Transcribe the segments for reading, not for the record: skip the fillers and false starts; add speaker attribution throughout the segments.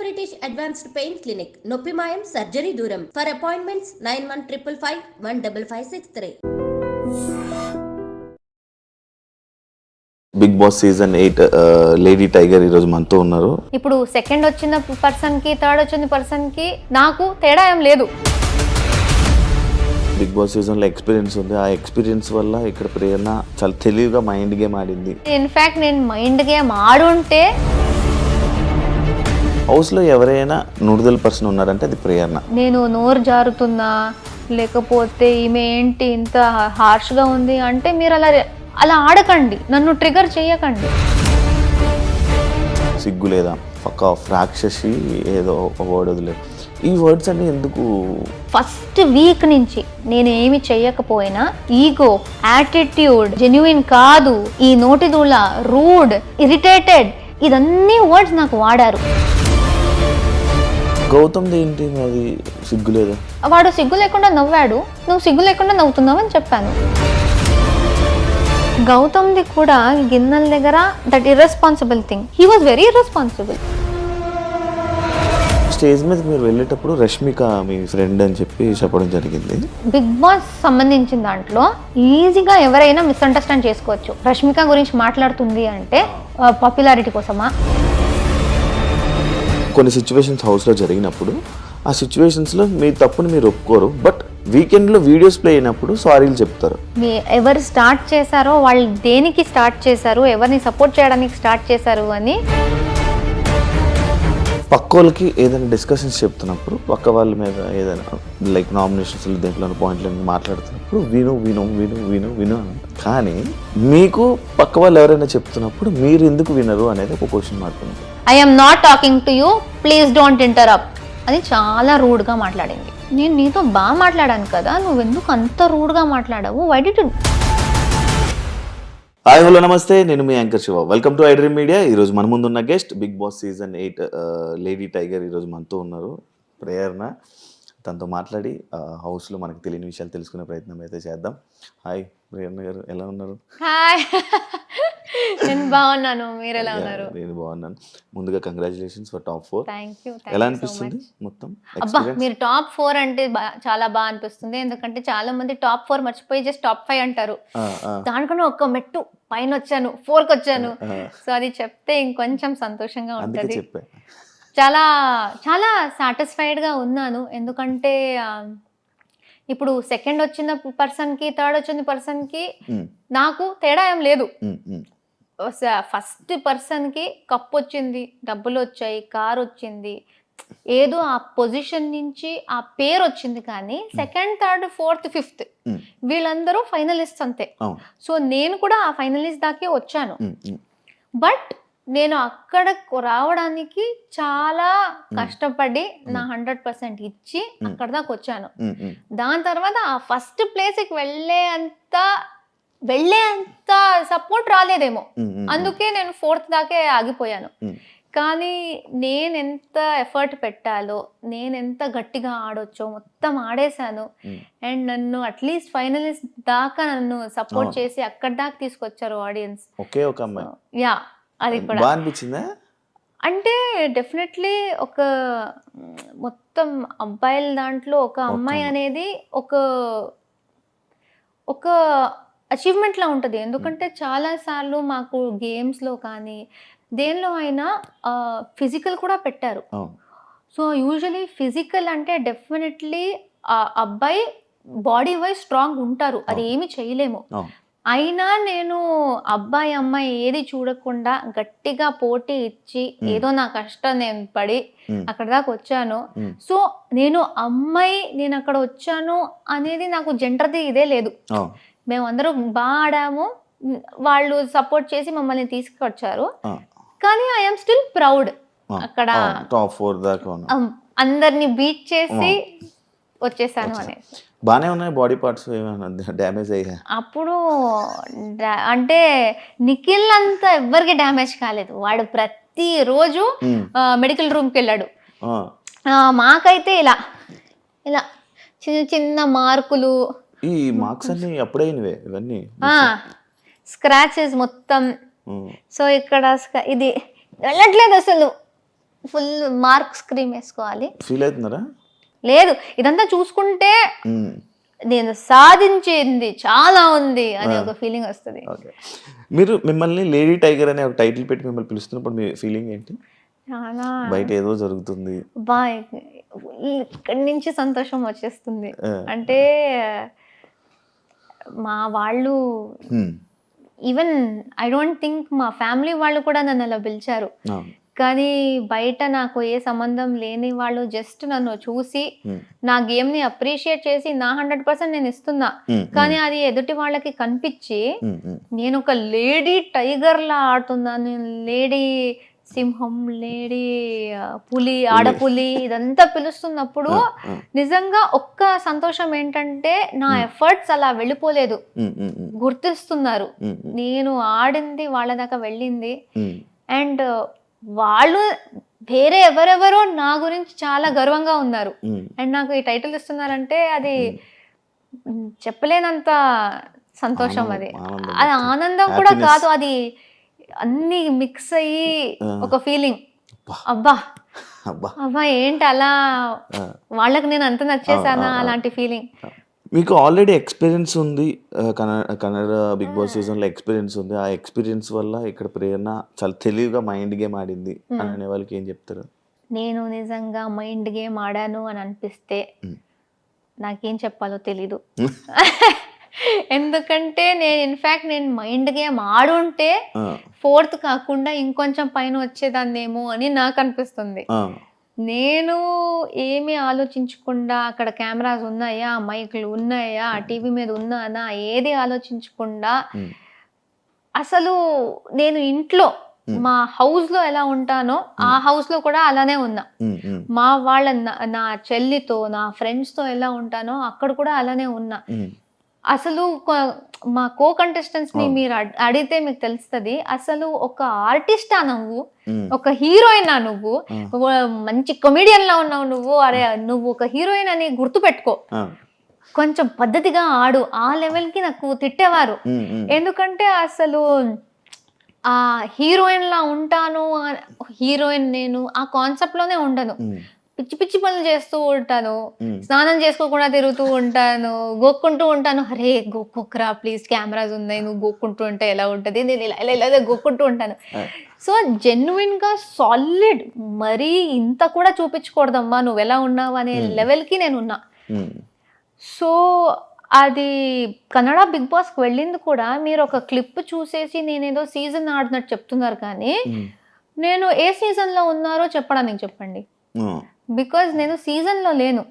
Speaker 1: British advanced pain clinic, నొప్పి మాయం, surgery దూరం. For appointments 9155515563.
Speaker 2: Bigg boss season 8 lady tiger ఈ రోజు మనతో ఉన్నారు.
Speaker 3: ఇప్పుడు సెకండ్ వచ్చిన పర్సన్ కి, థర్డ్ వచ్చిన పర్సన్ కి నాకు తేడా ఏం లేదు.
Speaker 2: బిగ్ బాస్ సీజన్ లో ఎక్స్పీరియన్స్ ఉంది. ఆ ఎక్స్పీరియన్స్ వల్ల ఇక్కడ ప్రేరణ చాలా తెలివిగా మైండ్ గేమ్ ఆడింది.
Speaker 3: ఇన్ఫాక్ట్ నేను మైండ్ గేమ్ ఆడుంటే
Speaker 2: హౌస్ లో ఎవరైనా నూడుదల పర్సన్ ఉన్నారంటే అది ప్రేరణ.
Speaker 3: నేను నోరు జారుతున్నా, లేకపోతే ఈమె ఏంటి ఇంత హార్ష్ గా ఉంది అంటే మీరు అలా ఆడకండి, నన్ను ట్రిగర్ చేయకండి.
Speaker 2: సిగ్గు లేదా ఫక్ ఆఫ్, రాక్షసి, ఏదో ఒక వర్డ్ వదిలేదు. ఈ వర్డ్స్ అన్ని ఎందుకు?
Speaker 3: ఫస్ట్ వీక్ నుంచి నేను ఏమి చెయ్యకపోయినా ఈగో, యాటిట్యూడ్, జెన్యున్ కాదు, ఈ నోటిదూల, రూడ్, ఇరిటేటెడ్, ఇదన్నీ వర్డ్స్ నాకు వాడారు.
Speaker 2: గౌతమ్ ఏంటి అది సిగ్గు లేదా?
Speaker 3: వాడు సిగ్గు లేకుండా నవ్వాడు, నువ్వు సిగ్గు లేకుండా నవ్వుతున్నావు అని చెప్పాను. గౌతమ్ది కూడా గిన్నెల దగ్గర that irresponsible thing, he was very irresponsible.
Speaker 2: Stage మీద మీరు వెళ్ళేటప్పుడు రష్మిక మీ ఫ్రెండ్ అని చెప్పి చెప్పడం జరిగింది.
Speaker 3: బిగ్ బాస్ సంబంధించిన దాంట్లో ఈజీగా ఎవరైనా మిస్అండర్స్టాండ్ చేసుకోవచ్చు. రష్మిక గురించి మాట్లాడుతుంది అంటే పాపులారిటీ కోసమా?
Speaker 2: కొన్ని సిచ్యువేషన్స్ హౌస్లో జరిగినప్పుడు ఆ సిచ్యువేషన్స్లో మీ తప్పుని మీరు ఒప్పుకోరు, బట్ వీకెండ్లో వీడియోస్ ప్లే అయినప్పుడు సారీలు చెప్తారు.
Speaker 3: ఎవరు స్టార్ట్ చేశారో, వాళ్ళు దేనికి స్టార్ట్ చేశారు, ఎవరిని సపోర్ట్ చేయడానికి స్టార్ట్ చేశారు అని
Speaker 2: పక్క వాళ్ళకి ఏదైనా డిస్కషన్స్ చెప్తున్నప్పుడు, పక్క వాళ్ళ మీద ఏదైనా లైక్ నామినేషన్స్ దేంట్లో పాయింట్లు మాట్లాడుతున్నప్పుడు విను విను విను విను విను అని. కానీ మీకు పక్క వాళ్ళు ఎవరైనా చెప్తున్నప్పుడు మీరు ఎందుకు వినరు అనేది ఒక క్వశ్చన్ మార్క్ ఉంది.
Speaker 3: I'm not talking to you, please don't interrupt అని చాలా రూడ్గా మాట్లాడింది. నేను నీతో బాగా మాట్లాడాను కదా, నువ్వెందుకు అంత రూడ్గా మాట్లాడావు? Why did you?
Speaker 2: Hi hello నమస్తే, నేను మీ anchor Shiva. Welcome to iDream media. ఈరోజు మన ముందు ఉన్న guest big boss season 8 lady tiger ఈరోజు మనతో ఉన్నారు, ప్రేరణ. తనతో మాట్లాడి హౌస్లో మనకు తెలియని విషయాలు తెలుసుకునే ప్రయత్నం అయితే చేద్దాం. హాయ్ ప్రేరణ గారు, ఎలా ఉన్నారు?
Speaker 3: హాయ్, నేను బాగున్నాను, మీరు ఎలా ఉన్నారు?
Speaker 2: నేను బాగున్నాను. ముందుగా congratulations for top 4.
Speaker 3: Thank you.
Speaker 2: ఎలా అనిపిస్తుంది మొత్తం?
Speaker 3: అబ్బా, మీరు టాప్ 4 అంటే చాలా బాగా అనిపిస్తుంది. ఎందుకంటే చాలా మంది టాప్ 4 మర్చిపోయి జస్ట్ టాప్ 5 అంటారు. దానికన్నా ఒక్క మెట్టు పైన వచ్చాను, 4కి వచ్చాను. సో అది చెప్తే ఇంకొంచెం సంతోషంగా ఉంటుంది. చాలా చాలా సాటిస్ఫైడ్గా ఉన్నాను. ఎందుకంటే ఇప్పుడు సెకండ్ వచ్చిన పర్సన్కి, థర్డ్ వచ్చిన పర్సన్కి నాకు తేడా ఏం లేదు. ఫస్ట్ పర్సన్కి కప్ వచ్చింది, డబ్బులు వచ్చాయి, కార్ వచ్చింది, ఏదో ఆ పొజిషన్ నుంచి ఆ పేరు వచ్చింది. కానీ సెకండ్, థర్డ్, ఫోర్త్, ఫిఫ్త్ వీళ్ళందరూ ఫైనలిస్ట్ అంతే. సో నేను కూడా ఆ ఫైనలిస్ట్ దాకే వచ్చాను. బట్ నేను అక్కడ రావడానికి చాలా కష్టపడి నా 100% ఇచ్చి అక్కడ దాకా వచ్చాను. దాని తర్వాత ఆ ఫస్ట్ ప్లేస్కి వెళ్ళేంత సపోర్ట్ రాలేదేమో, అందుకే నేను 4th దాకే ఆగిపోయాను. కానీ నేను ఎంత ఎఫర్ట్ పెట్టాలో, నేను ఎంత గట్టిగా ఆడొచ్చో మొత్తం ఆడేశాను. అండ్ నన్ను అట్లీస్ట్ ఫైనలిస్ట్ దాకా నన్ను సపోర్ట్ చేసి అక్కడ దాకా తీసుకొచ్చారు ఆడియన్స్. యా, అది కూడా అనిపించిందా? అంటే డెఫినెట్లీ ఒక మొత్తం అబ్బాయిల దాంట్లో ఒక అమ్మాయి అనేది ఒక అచీవ్మెంట్ లా ఉంటుంది. ఎందుకంటే చాలాసార్లు మాకు గేమ్స్లో కానీ దేనిలో అయినా ఫిజికల్ కూడా పెట్టారు. సో యూజువలీ ఫిజికల్ అంటే డెఫినెట్లీ ఆ అబ్బాయి బాడీ వైజ్ స్ట్రాంగ్ ఉంటారు, అది ఏమి చేయలేము. అయినా నేను అబ్బాయి అమ్మాయి ఏది చూడకుండా గట్టిగా పోటీ ఇచ్చి ఏదో నా కష్టం నేను పడి అక్కడ దాకా వచ్చాను. సో నేను అక్కడ వచ్చాను అనేది నాకు జెండర్ది ఇదే లేదు. మేమందరూ బాగా ఆడాము, వాళ్ళు సపోర్ట్ చేసి మమ్మల్ని తీసుకొచ్చారు. కానీ ఐఎమ్ స్టిల్ ప్రౌడ్. అక్కడ
Speaker 2: టాప్ 4 దాకా
Speaker 3: అందరిని బీట్ చేసి వచ్చేసాను అనేది.
Speaker 2: బానే ఉన్నాయి. బాడీ పార్ట్స్ ఏమైనా డ్యామేజ్ అయ్యా? అప్పుడు
Speaker 3: అంటే నిఖిల్ అంతా ఎవ్వరికి డ్యామేజ్ కాలేదు. వాడు ప్రతిరోజు మెడికల్ రూమ్కి వెళ్ళాడు. మాకైతే ఇలా ఇలా చిన్న చిన్న మార్కులు.
Speaker 2: ఈ మార్క్స్ అన్ని అప్పుడైనవే ఇవన్నీ,
Speaker 3: స్క్రాచెస్ మొత్తం. సో ఇక్కడ ఇది వెళ్ళట్లేదు అసలు. ఫుల్ మార్క్స్ క్రీమ్ వేసుకోవాలి.
Speaker 2: ఫీల్ అవుతున్నారా?
Speaker 3: లేదు, ఇదంతా చూసుకుంటే నేను సాధించింది చాలా ఉంది అనే ఒక ఫీలింగ్ వస్తుంది.
Speaker 2: ఓకే, మీరు మిమ్మల్ని లేడీ టైగర్ అనే ఒక టైటిల్ పెట్టి మిమ్మల్ని పిలుస్తున్నప్పుడు మీ ఫీలింగ్ ఏంటి?
Speaker 3: చాలా
Speaker 2: బయట ఏదో జరుగుతుంది,
Speaker 3: ఇక్కడి నుంచి సంతోషం వచ్చేస్తుంది. అంటే మా వాళ్ళు ఈవెన్ ఐ డోంట్ థింక్ మా ఫ్యామిలీ వాళ్ళు కూడా నన్ను అలా పిలిచారు. కానీ బయట నాకు ఏ సంబంధం లేని వాళ్ళు జస్ట్ నన్ను చూసి నా గేమ్ ని అప్రిషియేట్ చేసి నా 100% నేను ఇస్తున్నా, కానీ అది ఎదుటి వాళ్ళకి కనిపించి నేను ఒక లేడీ టైగర్ లా ఆడుతున్నాను, లేడీ సింహం, లేడీ పులి, ఆడపులి ఇదంతా పిలుస్తున్నప్పుడు నిజంగా ఒక్క సంతోషం ఏంటంటే నా ఎఫర్ట్స్ అలా వెళ్ళిపోలేదు, గుర్తిస్తున్నారు. నేను ఆడింది వాళ్ళ దాకా వెళ్ళింది. అండ్ వాళ్ళు వేరే ఎవరెవరో నా గురించి చాలా గర్వంగా ఉన్నారు. అండ్ నాకు ఈ టైటిల్ ఇస్తున్నారంటే అది చెప్పలేనంత సంతోషం. అది ఆనందం కూడా కాదు, అది అన్ని మిక్స్ అయ్యి ఒక ఫీలింగ్. అబ్బా అబ్బా ఏంటి అలా వాళ్ళకి నేను అంత నచ్చేసానా అలాంటి ఫీలింగ్.
Speaker 2: మీకు ఆల్రెడీ ఎక్స్పీరియన్స్ ఉంది, కన్నడ బిగ్ బాస్ సీజన్లో ఎక్స్పీరియన్స్ ఉంది. ఆ ఎక్స్పీరియన్స్ వల్ల ఇక్కడ ప్రేరణ చాలా తెలివిగా మైండ్ గేమ్ ఆడింది అని అనే వాళ్ళకి ఏం చెప్తారు?
Speaker 3: నేను నిజంగా మైండ్ గేమ్ ఆడాను అని అనిపిస్తే నాకేం చెప్పాలో తెలీదు. ఎందుకంటే నేను మైండ్ గేమ్ ఆడుంటే 4th కాకుండా ఇంకొంచెం పైన వచ్చేదాన్నేమో అని నాకు అనిపిస్తుంది. నేను ఏమి ఆలోచించకుండా అక్కడ కెమెరాస్ ఉన్నాయా, మైక్లు ఉన్నాయా, టీవీ మీద ఉన్నానా, ఏది ఆలోచించకుండా అసలు నేను ఇంట్లో మా హౌస్ లో ఎలా ఉంటానో ఆ హౌస్ లో కూడా అలానే ఉన్నా. మా వాళ్ళ నా చెల్లితో, నా ఫ్రెండ్స్ తో ఎలా ఉంటానో అక్కడ కూడా అలానే ఉన్నా. అసలు మా కో కంటెస్టెంట్స్ ని మీరు అడిగితే మీకు తెలుస్తుంది, అసలు ఒక ఆర్టిస్టా నువ్వు, ఒక హీరోయినా నువ్వు, మంచి కమెడియన్ లా ఉన్నావు నువ్వు, అరే నువ్వు ఒక హీరోయిన్ అని గుర్తు పెట్టుకో, కొంచెం పద్ధతిగా ఆడు, ఆ లెవెల్ కి నాకు తిట్టేవారు. ఎందుకంటే అసలు ఆ హీరోయిన్ లా ఉంటాను, హీరోయిన్ నేను ఆ కాన్సెప్ట్ లోనే ఉండను. పిచ్చి పిచ్చి పనులు చేస్తూ ఉంటాను, స్నానం చేసుకోకుండా తిరుగుతూ ఉంటాను, గోక్కుంటూ ఉంటాను. అరే గోక్కోకరా ప్లీజ్, కెమెరాస్ ఉన్నాయి, నువ్వు గోక్కుంటూ ఉంటే ఎలా ఉంటుంది, నేను ఇలా గోక్కుంటూ ఉంటాను. సో జెన్యున్ గా సాలిడ్, మరీ ఇంత కూడా చూపించకూడదమ్మా నువ్వు ఎలా ఉన్నావు అనే లెవెల్కి నేను ఉన్నా. సో అది కన్నడ బిగ్ బాస్కి వెళ్ళింది కూడా మీరు ఒక క్లిప్ చూసేసి నేనేదో సీజన్ ఆడినట్టు చెప్తున్నారు, కానీ నేను ఏ సీజన్లో ఉన్నారో చెప్పడానికి చెప్పండి. బికాజ్ నేను సీజన్లో లేను.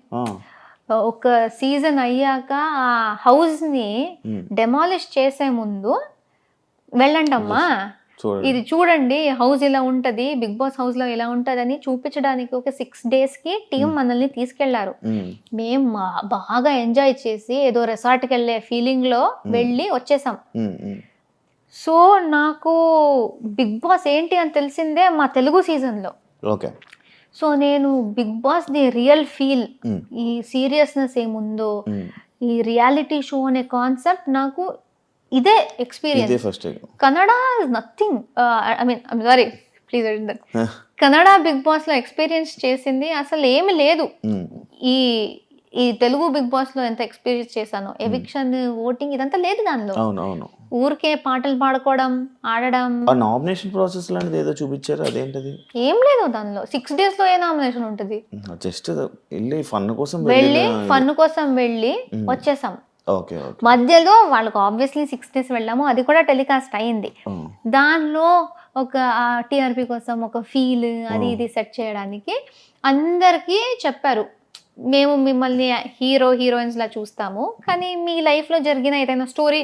Speaker 3: ఒక సీజన్ అయ్యాక ఆ హౌస్ని డెమాలిష్ చేసే ముందు వెళ్ళండి అమ్మా, ఇది చూడండి హౌస్ ఇలా ఉంటుంది, బిగ్ బాస్ హౌస్ లో ఇలా ఉంటుంది అని చూపించడానికి ఒక 6 days కి టీం మనల్ని తీసుకెళ్లారు. మేము బాగా ఎంజాయ్ చేసి ఏదో రిసార్ట్కి వెళ్ళే ఫీలింగ్ లో వెళ్ళి వచ్చేసాం. సో నాకు బిగ్ బాస్ ఏంటి అని తెలిసిందే మా తెలుగు సీజన్లో. సో నేను Bigg Boss the real feel, ఈ సీరియస్నెస్ ఏముందో, ఈ రియాలిటీ షో అనే కాన్సెప్ట్ నాకు ఇదే experience. Kannada is nothing, I mean I'm sorry please that, Kannada Bigg Boss లో ఎక్స్పీరియన్స్ చేసింది అసలు ఏమి లేదు. ఈ తెలుగు బిగ్ బాస్ లో ఎంత ఎక్స్పీరియన్స్ చేశాను, ఎవిక్షన్, ఓటింగ్ ఇదంతా లేదు దానిలో. ఊరికే పాటలు పాడుకోవడం, ఆడడం.
Speaker 2: నామినేషన్ ప్రాసెస్ లాంటిది ఏదో చూపించారు, అదేంటది? ఏం
Speaker 3: లేదు దానిలో. 6 days లో ఏ నామినేషన్ ఉంటుంది?
Speaker 2: జస్ట్ వెళ్ళి ఫన్
Speaker 3: కోసం వెళ్ళి వచ్చేసాం. మధ్యలో వాళ్ళకి ఆబ్వియస్లీ 6 days వెళ్ళాము, అది కూడా టెలికాస్ట్ అయింది. దానిలో ఒక టీఆర్పీ కోసం ఒక ఫీల్ అది ఇది సెట్ చేయడానికి అందరికీ చెప్పారు, మేము మిమ్మల్ని హీరోయిన్స్ లా చూస్తాము, కానీ మీ లైఫ్ లో జరిగిన ఏదైనా స్టోరీ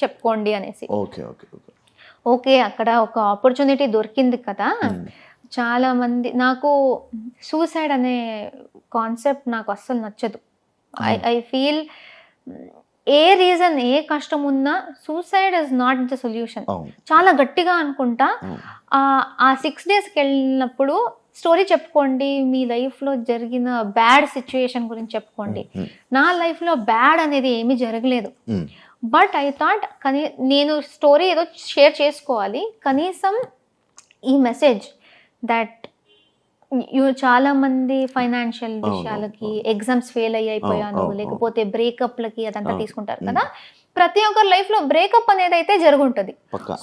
Speaker 3: చెప్పుకోండి అనేసి. ఓకే అక్కడ ఒక ఆపర్చునిటీ దొరికింది కదా. చాలా మంది, నాకు సూసైడ్ అనే కాన్సెప్ట్ నాకు అస్సలు నచ్చదు. ఐ ఫీల్ ఏ రీజన్, ఏ కష్టం ఉన్నా suicide is not the solution. చాలా గట్టిగా అనుకుంటా. ఆ 6 daysకి వెళ్ళినప్పుడు స్టోరీ చెప్పుకోండి, మీ లైఫ్లో జరిగిన బ్యాడ్ సిచ్యుయేషన్ గురించి చెప్పుకోండి. నా లైఫ్లో బ్యాడ్ అనేది ఏమీ జరగలేదు, బట్ ఐ థాట్ కానీ నేను స్టోరీ ఏదో షేర్ చేసుకోవాలి, కనీసం ఈ మెసేజ్ దట్ చాలా మంది ఫైనాన్షియల్ విషయాలకి ఎగ్జామ్స్ ఫెయిల్ అయిపోయాను లేకపోతే బ్రేకప్లకి అదంతా తీసుకుంటారు కదా. ప్రతి ఒక్కరి లైఫ్ లో బ్రేకప్ అనేది అయితే జరుగుంటది.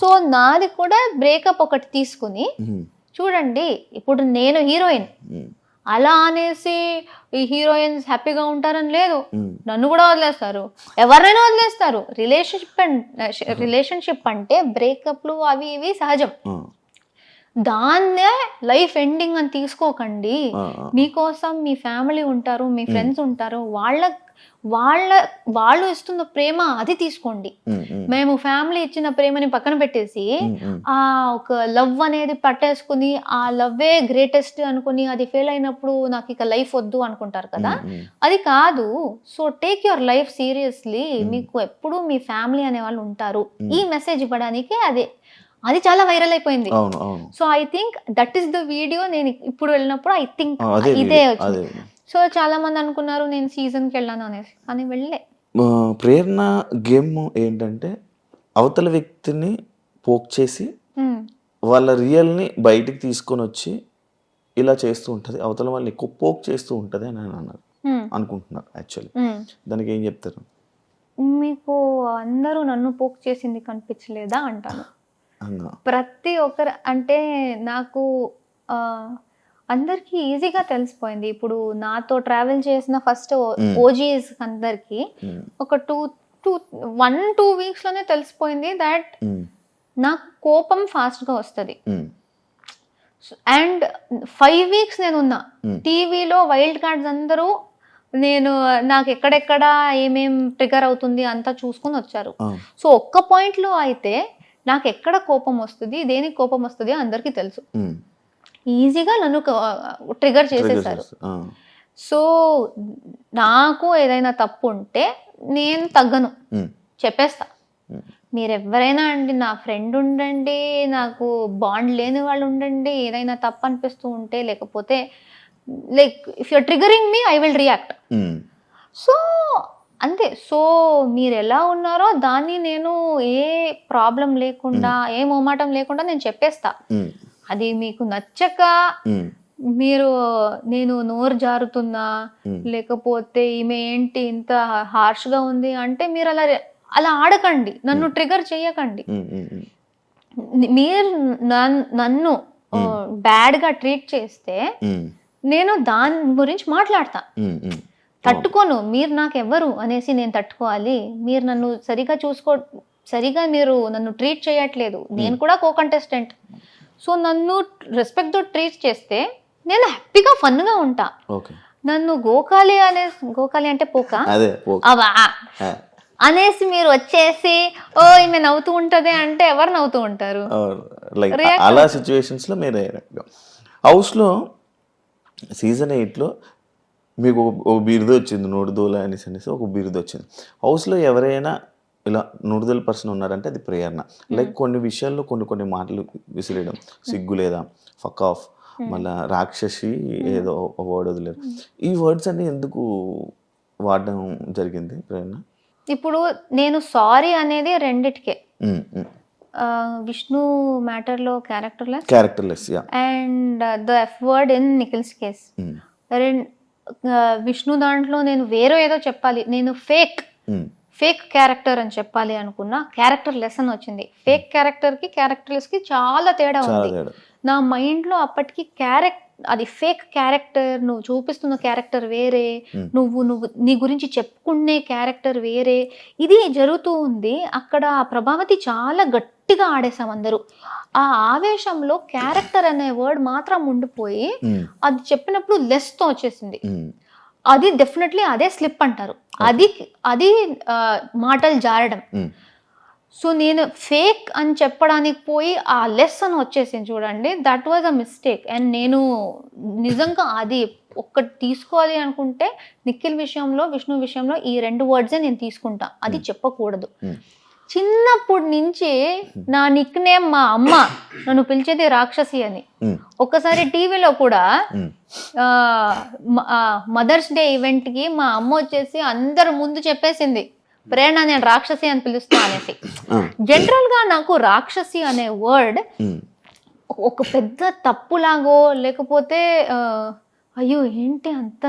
Speaker 3: సో నాది కూడా బ్రేకప్ ఒకటి తీసుకుని చూడండి, ఇప్పుడు నేను హీరోయిన్ అలా అనేసి ఈ హీరోయిన్స్ హ్యాపీగా ఉంటారని లేదు, నన్ను కూడా వదిలేస్తారు, ఎవరినైనా వదిలేస్తారు. రిలేషన్షిప్ అంటే బ్రేకప్లు అవి ఇవి సహజం. దాన్నే లైఫ్ ఎండింగ్ అని తీసుకోకండి. మీకోసం మీ ఫ్యామిలీ ఉంటారు, మీ ఫ్రెండ్స్ ఉంటారు, వాళ్ళు ఇస్తున్న ప్రేమ అది తీసుకోండి. మేము ఫ్యామిలీ ఇచ్చిన ప్రేమని పక్కన పెట్టేసి ఆ ఒక లవ్ అనేది పట్టేసుకుని ఆ లవ్వే గ్రేటెస్ట్ అనుకుని అది ఫెయిల్ అయినప్పుడు నాకు ఇక లైఫ్ వద్దు అనుకుంటారు కదా, అది కాదు. So take your life seriously. మీకు ఎప్పుడు మీ ఫ్యామిలీ అనే వాళ్ళు ఉంటారు. ఈ మెసేజ్ ఇవ్వడానికి అది చాలా వైరల్ అయిపోయింది. So I think that is the video. నేను ఇప్పుడు వెళ్ళినప్పుడు ఐ థింక్ ఇదే వచ్చింది. సో చాలా మంది అనుకున్నారు నేను సీజన్కి వెళ్ళాను అనేసి, కానీ వెళ్ళే.
Speaker 2: ప్రేరణ గేమ్ ఏంటంటే అవతల వ్యక్తిని పోక్ చేసి వాళ్ళ రియల్ని బయటికి తీసుకొని వచ్చి ఇలా చేస్తూ ఉంటుంది, అవతల వాళ్ళని ఎక్కువ పోక్ చేస్తూ ఉంటుంది అని అన్నారు అనుకుంటున్నారు. యాక్చువల్లీ దానికి ఏం చెప్తారు?
Speaker 3: మీకు అందరూ నన్ను పోక్ చేసింది కనిపించలేదా అంటాను. ప్రతి ఒక్కరు అంటే నాకు అందరికి ఈజీగా తెలిసిపోయింది. ఇప్పుడు నాతో ట్రావెల్ చేసిన ఫస్ట్ ఓజీస్ అందరికి ఒక 1-2 వీక్స్ లోనే తెలిసిపోయింది దట్ నాకు కోపం ఫాస్ట్ గా వస్తుంది. అండ్ 5 వీక్స్ నేను ఉన్నా టీవీలో. వైల్డ్ కార్డ్స్ అందరూ నాకు ఎక్కడెక్కడ ఏమేం ట్రిగర్ అవుతుంది అంతా చూసుకుని వచ్చారు. సో ఒక్క పాయింట్ లో అయితే నాకు ఎక్కడ కోపం వస్తుంది, దేనికి కోపం వస్తుంది అందరికీ తెలుసు. ఈజీగా నన్ను ట్రిగర్ చేసేసారు. సో నాకు ఏదైనా తప్పు ఉంటే నేను తగ్గను, చెప్పేస్తా. మీరెవరైనా అండి, నా ఫ్రెండ్ ఉండండి, నాకు బాండ్ లేని వాళ్ళు ఉండండి, ఏదైనా తప్పు అనిపిస్తూ ఉంటే లేకపోతే like if you're triggering me I will react. So అంతే. సో మీరు ఎలా ఉన్నారో దాన్ని నేను ఏ ప్రాబ్లం లేకుండా ఏ మొహమాటం లేకుండా నేను చెప్పేస్తా. అది మీకు నచ్చక మీరు నేను నోరు జారుతున్నా లేకపోతే ఈమె ఏంటి ఇంత హార్ష్ గా ఉంది అంటే మీరు అలా ఆడకండి, నన్ను ట్రిగర్ చేయకండి. మీరు నన్ను బ్యాడ్ గా ట్రీట్ చేస్తే నేను దాని గురించి మాట్లాడతా. తట్టుకోను. మీరు నాకు ఎవరు అనేసి నేను తట్టుకోవాలి. మీరు నన్ను సరిగా మీరు నన్ను ట్రీట్ చేయట్లేదు, నేను కూడా కో కంటెస్టెంట్. సో నన్ను రెస్పెక్ట్ తో ట్రీట్ చేస్తే నేను హ్యాపీగా ఫన్ గా ఉంటా. నన్ను గోకాలి అంటే పోక అనేసి మీరు వచ్చేసి ఓ ఈమె నవ్వుతూ ఉంటది అంటే ఎవరు నవ్వుతూ ఉంటారు?
Speaker 2: అలా సిచ్యువేషన్స్ లో మీరు హౌస్ లో సీజన్ 8లో మీకు ఒక బిరుదు వచ్చింది, నోడుదోల అనేసి ఒక బిరుదు వచ్చింది. హౌస్లో ఎవరైనా ఇలా నోడుదోల పర్సన్ ఉన్నారంటే అది ప్రేరణ. లైక్ కొన్ని విషయాల్లో కొన్ని మాటలు విసిరేయడం, సిగ్గు లేదా, ఫక్ ఆఫ్, మళ్ళీ రాక్షసి ఏదో వర్డ్ వదిలేదు. ఈ వర్డ్స్ అన్ని ఎందుకు వాడడం జరిగింది ప్రేరణ?
Speaker 3: ఇప్పుడు నేను సారీ అనేది రెండిటికే. విష్ణు మ్యాటర్లో characterless and the F word in Nikhil's case. Vishnu దాంట్లో నేను వేరే ఏదో చెప్పాలి, నేను ఫేక్ క్యారెక్టర్ అని చెప్పాలి అనుకున్నా, క్యారెక్టర్ లెస్ అని వచ్చింది. ఫేక్ క్యారెక్టర్ కి క్యారెక్టర్లెస్ కి చాలా తేడా ఉంది. నా మైండ్ లో అప్పటికి అది ఫేక్ క్యారెక్టర్, నువ్వు చూపిస్తున్న క్యారెక్టర్ వేరే, నువ్వు నీ గురించి చెప్పుకునే క్యారెక్టర్ వేరే, ఇది జరుగుతూ ఉంది. అక్కడ ప్రభావతి చాలా గట్టిగా ఆడేసాం అందరూ. ఆ ఆవేశంలో క్యారెక్టర్ అనే వర్డ్ మాత్రం ఉండిపోయి అది చెప్పినప్పుడు లెస్ తో వచ్చేసింది. అది డెఫినెట్లీ అదే స్లిప్ అంటారు, అది మాటలు జారడం. సో నేను ఫేక్ అని చెప్పడానికి పోయి ఆ లెస్ అని వచ్చేసింది చూడండి, that was a mistake. And నేను నిజంగా అది ఒక్కటి తీసుకోవాలి అనుకుంటే నిఖిల్ విషయంలో, విష్ణు విషయంలో ఈ 2 వర్డ్సే నేను తీసుకుంటా, అది చెప్పకూడదు. చిన్నప్పటి నుంచి నా నిక్ నేమ్ మా అమ్మ నన్ను పిలిచేది రాక్షసి అని. ఒక్కసారి టీవీలో కూడా మదర్స్ డే ఈవెంట్ కి మా అమ్మ వచ్చేసి అందరు ముందు చెప్పేసింది, ప్రేరణ నేను రాక్షసి అని పిలుస్తా అనేసి. జనరల్ గా నాకు రాక్షసి అనే వర్డ్ ఒక పెద్ద తప్పులాగో లేకపోతే అయ్యో ఏంటి అంత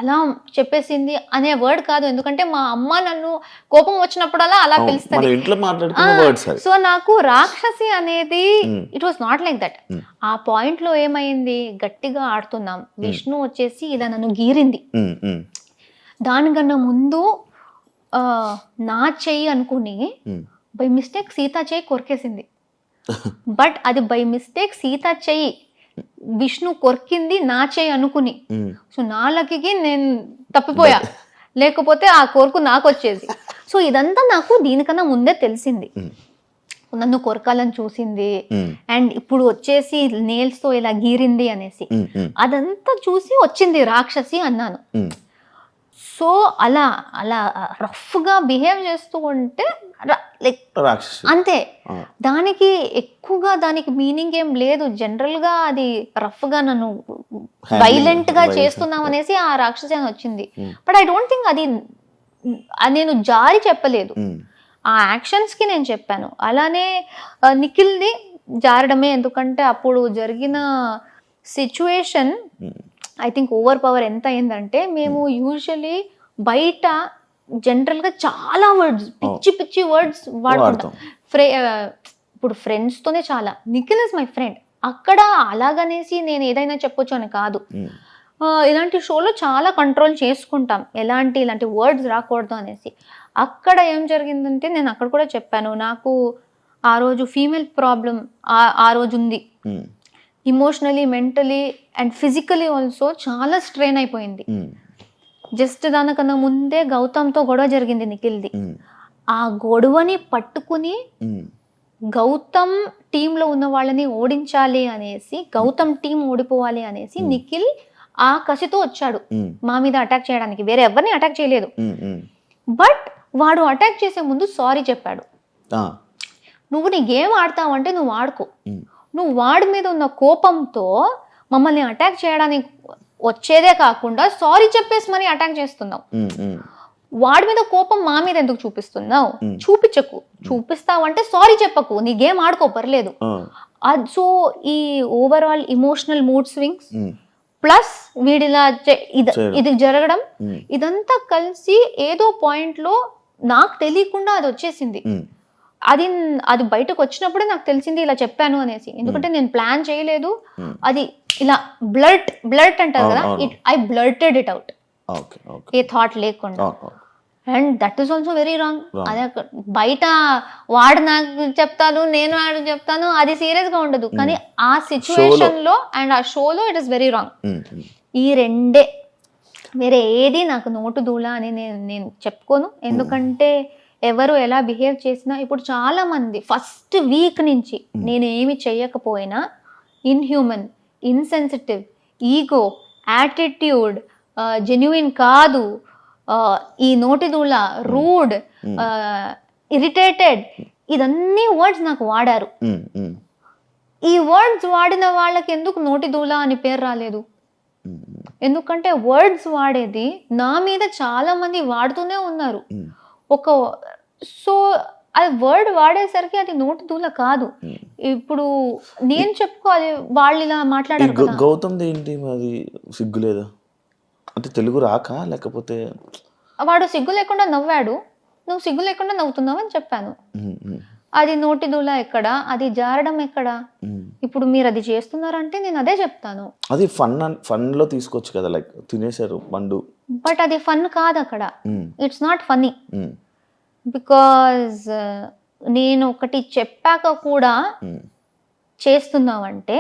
Speaker 3: అలా చెప్పేసింది అనే వర్డ్ కాదు. ఎందుకంటే మా అమ్మ నన్ను కోపం వచ్చినప్పుడల్లా అలా పిలుస్తుంది. సో నాకు రాక్షసి అనేది it was not like that. ఆ పాయింట్ లో ఏమైంది, గట్టిగా ఆడుతున్నాం, విష్ణు వచ్చేసి ఇలా నన్ను గీరింది. దానికన్నా ముందు నా చెయ్యి అనుకుని బై మిస్టేక్ సీత చెయ్యి కొరికేసింది. బట్ అది బై మిస్టేక్ సీత చెయ్యి, విష్ణు కొరికింది నా చెయ్యి అనుకుని. సో నా లక్కీకి నేను తప్పిపోయా, లేకపోతే ఆ కొరకు నాకు వచ్చేది. సో ఇదంతా నాకు దీనికన్నా ముందే తెలిసింది. నన్ను కొరకాలని చూసింది అండ్ ఇప్పుడు వచ్చేసి నేల్స్ తో ఇలా గీరింది అనేసి, అదంతా చూసి వచ్చింది రాక్షసి అన్నాను. సో అలా అలా రఫ్ గా బిహేవ్ చేస్తూ ఉంటే లైక్ అంతే, దానికి ఎక్కువగా దానికి మీనింగ్ ఏం లేదు. జనరల్ గా అది రఫ్ గా నన్ను వైలెంట్ గా చేస్తున్నాం అనేసి ఆ రాక్షసి అని వచ్చింది. బట్ ఐ డోంట్ థింక్ అది నేను జారి చెప్పలేదు, ఆ యాక్షన్స్ కి నేను చెప్పాను. అలానే నిఖిల్ది జారడమే, ఎందుకంటే అప్పుడు జరిగిన situation I think over power ఎంత అయిందంటే, మేము యూజువలీ బయట జనరల్ గా చాలా వర్డ్స్, పిచ్చి పిచ్చి వర్డ్స్ వాడుకుంటాం. ఇప్పుడు ఫ్రెండ్స్ తోనే చాలా, నిఖిల్ ఇస్ మై ఫ్రెండ్, అక్కడ అలాగనేసి నేను ఏదైనా చెప్పొచ్చు అని కాదు. ఇలాంటి షోలో చాలా కంట్రోల్ చేసుకుంటాం, ఇలాంటి వర్డ్స్ రాకూడదు అనేసి. అక్కడ ఏం జరిగిందంటే, నేను అక్కడ కూడా చెప్పాను, నాకు ఆ రోజు ఫీమేల్ ప్రాబ్లం ఆ రోజు ఉంది. Emotionally, mentally and physically also చాలా స్ట్రెయిన్ అయిపోయింది. జస్ట్ దానికన్నా ముందే గౌతమ్తో గొడవ జరిగింది నిఖిల్ది. ఆ గొడవని పట్టుకుని గౌతమ్ టీంలో ఉన్న వాళ్ళని ఓడించాలి అనేసి, గౌతమ్ టీం ఓడిపోవాలి అనేసి నిఖిల్ ఆ కసితో వచ్చాడు మా మీద అటాక్ చేయడానికి. వేరే ఎవరిని అటాక్ చేయలేదు. బట్ వాడు అటాక్ చేసే ముందు సారీ చెప్పాడు. నువ్వు నీ గేమ్ ఆడతావు అంటే నువ్వు ఆడుకో, నువ్వు వాడి మీద ఉన్న కోపంతో మమ్మల్ని అటాక్ చేయడానికి వచ్చేదే కాకుండా సారీ చెప్పేసి మరి అటాక్ చేస్తున్నావు. వాడి మీద కోపం మా మీద ఎందుకు చూపిస్తున్నావు? చూపించకు, చూపిస్తావు అంటే సారీ చెప్పకు, నీ గేమ్ ఆడుకో, పర్లేదు. సో ఈ overall emotional mood swings plus వీడిలా ఇది జరగడం, ఇదంతా కలిసి ఏదో పాయింట్ లో నాకు తెలియకుండా అది వచ్చేసింది. అది బయటకు వచ్చినప్పుడే నాకు తెలిసింది ఇలా చెప్పాను అనేసి. ఎందుకంటే నేను ప్లాన్ చేయలేదు, అది ఇలా బ్లర్ట్ అంటారు కదా, ఐ బ్లర్టెడ్ ఇట్ అవుట్, ఏ థాట్ లేకుండా. And that is also very wrong. అదే బయట వాడు నాకు చెప్తాను, నేను వాడు చెప్తాను, అది సీరియస్ గా ఉండదు. కానీ ఆ సిచ్యువేషన్ లో అండ్ ఆ షోలో ఇట్ ఇస్ వెరీ రాంగ్. ఈ రెండే, వేరే ఏది నాకు నోటు దూల అని నేను చెప్పుకోను. ఎందుకంటే ఎవరు ఎలా బిహేవ్ చేసినా, ఇప్పుడు చాలా మంది ఫస్ట్ వీక్ నుంచి నేను ఏమి చెయ్యకపోయినా ఇన్హ్యూమన్, ఇన్సెన్సిటివ్, ఈగో, యాటిట్యూడ్, జెన్యుయిన్ కాదు, ఈ నోటిదూల, రూడ్, ఇరిటేటెడ్, ఇదన్నీ వర్డ్స్ నాకు వాడారు. ఈ వర్డ్స్ వాడిన వాళ్ళకి ఎందుకు నోటిదూల అని పేరు రాలేదు? ఎందుకంటే వర్డ్స్ వాడేది నా మీద చాలా మంది వాడుతూనే ఉన్నారు. సో అది వర్డ్ వాడేసరికి అది నోటి దూల కాదు. ఇప్పుడు నేను చెప్పుకోవాలి, వాళ్ళు ఇలా మాట్లాడారు.
Speaker 2: గౌతమ్ ఏంటి అది సిగ్గు లేదా అంటే, తెలుగు రాక లేకపోతే?
Speaker 3: వాడు సిగ్గు లేకుండా నవ్వాడు, నువ్వు సిగ్గు లేకుండా నవ్వుతున్నావు అని చెప్పాను. అది నోటి దూల ఎక్కడ, అది జారడం ఎక్కడ? ఇప్పుడు మీరు అది చేస్తున్నారంటే నేను అదే చెప్తాను.
Speaker 2: అది ఫన్ లో తీసుకోవచ్చు కదా, లైక్ తినేశారు పండు.
Speaker 3: బట్ అది ఫన్ కాదు అక్కడ, ఇట్స్ నాట్ ఫన్నీ. బికాజ్ నేను ఒకటి చెప్పాక కూడా చేస్తున్నావంటే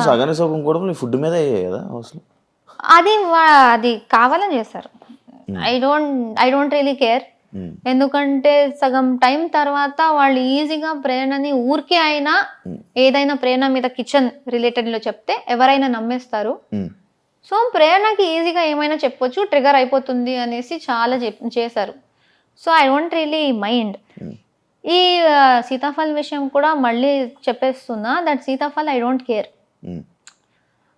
Speaker 2: సగానికి సగం కూడా ఫుడ్ మీద కదా అసలు.
Speaker 3: అది కావాలని చేస్తారు. I don't really care. ఎందుకంటే సగం టైం తర్వాత వాళ్ళు ఈజీగా ప్రేరణని ఊరికే అయినా ఏదైనా ప్రేరణ మీద కిచెన్ రిలేటెడ్ లో చెప్తే ఎవరైనా నమ్మేస్తారు. సో ప్రేరణకి ఈజీగా ఏమైనా చెప్పొచ్చు, ట్రిగర్ అయిపోతుంది అనేసి చాలా చేశారు. So I don't really mind. ఈ సీతాఫల్ విషయం కూడా మళ్ళీ చెప్పేస్తున్నా, దట్ సీతాఫల్ ఐ డోంట్ కేర్.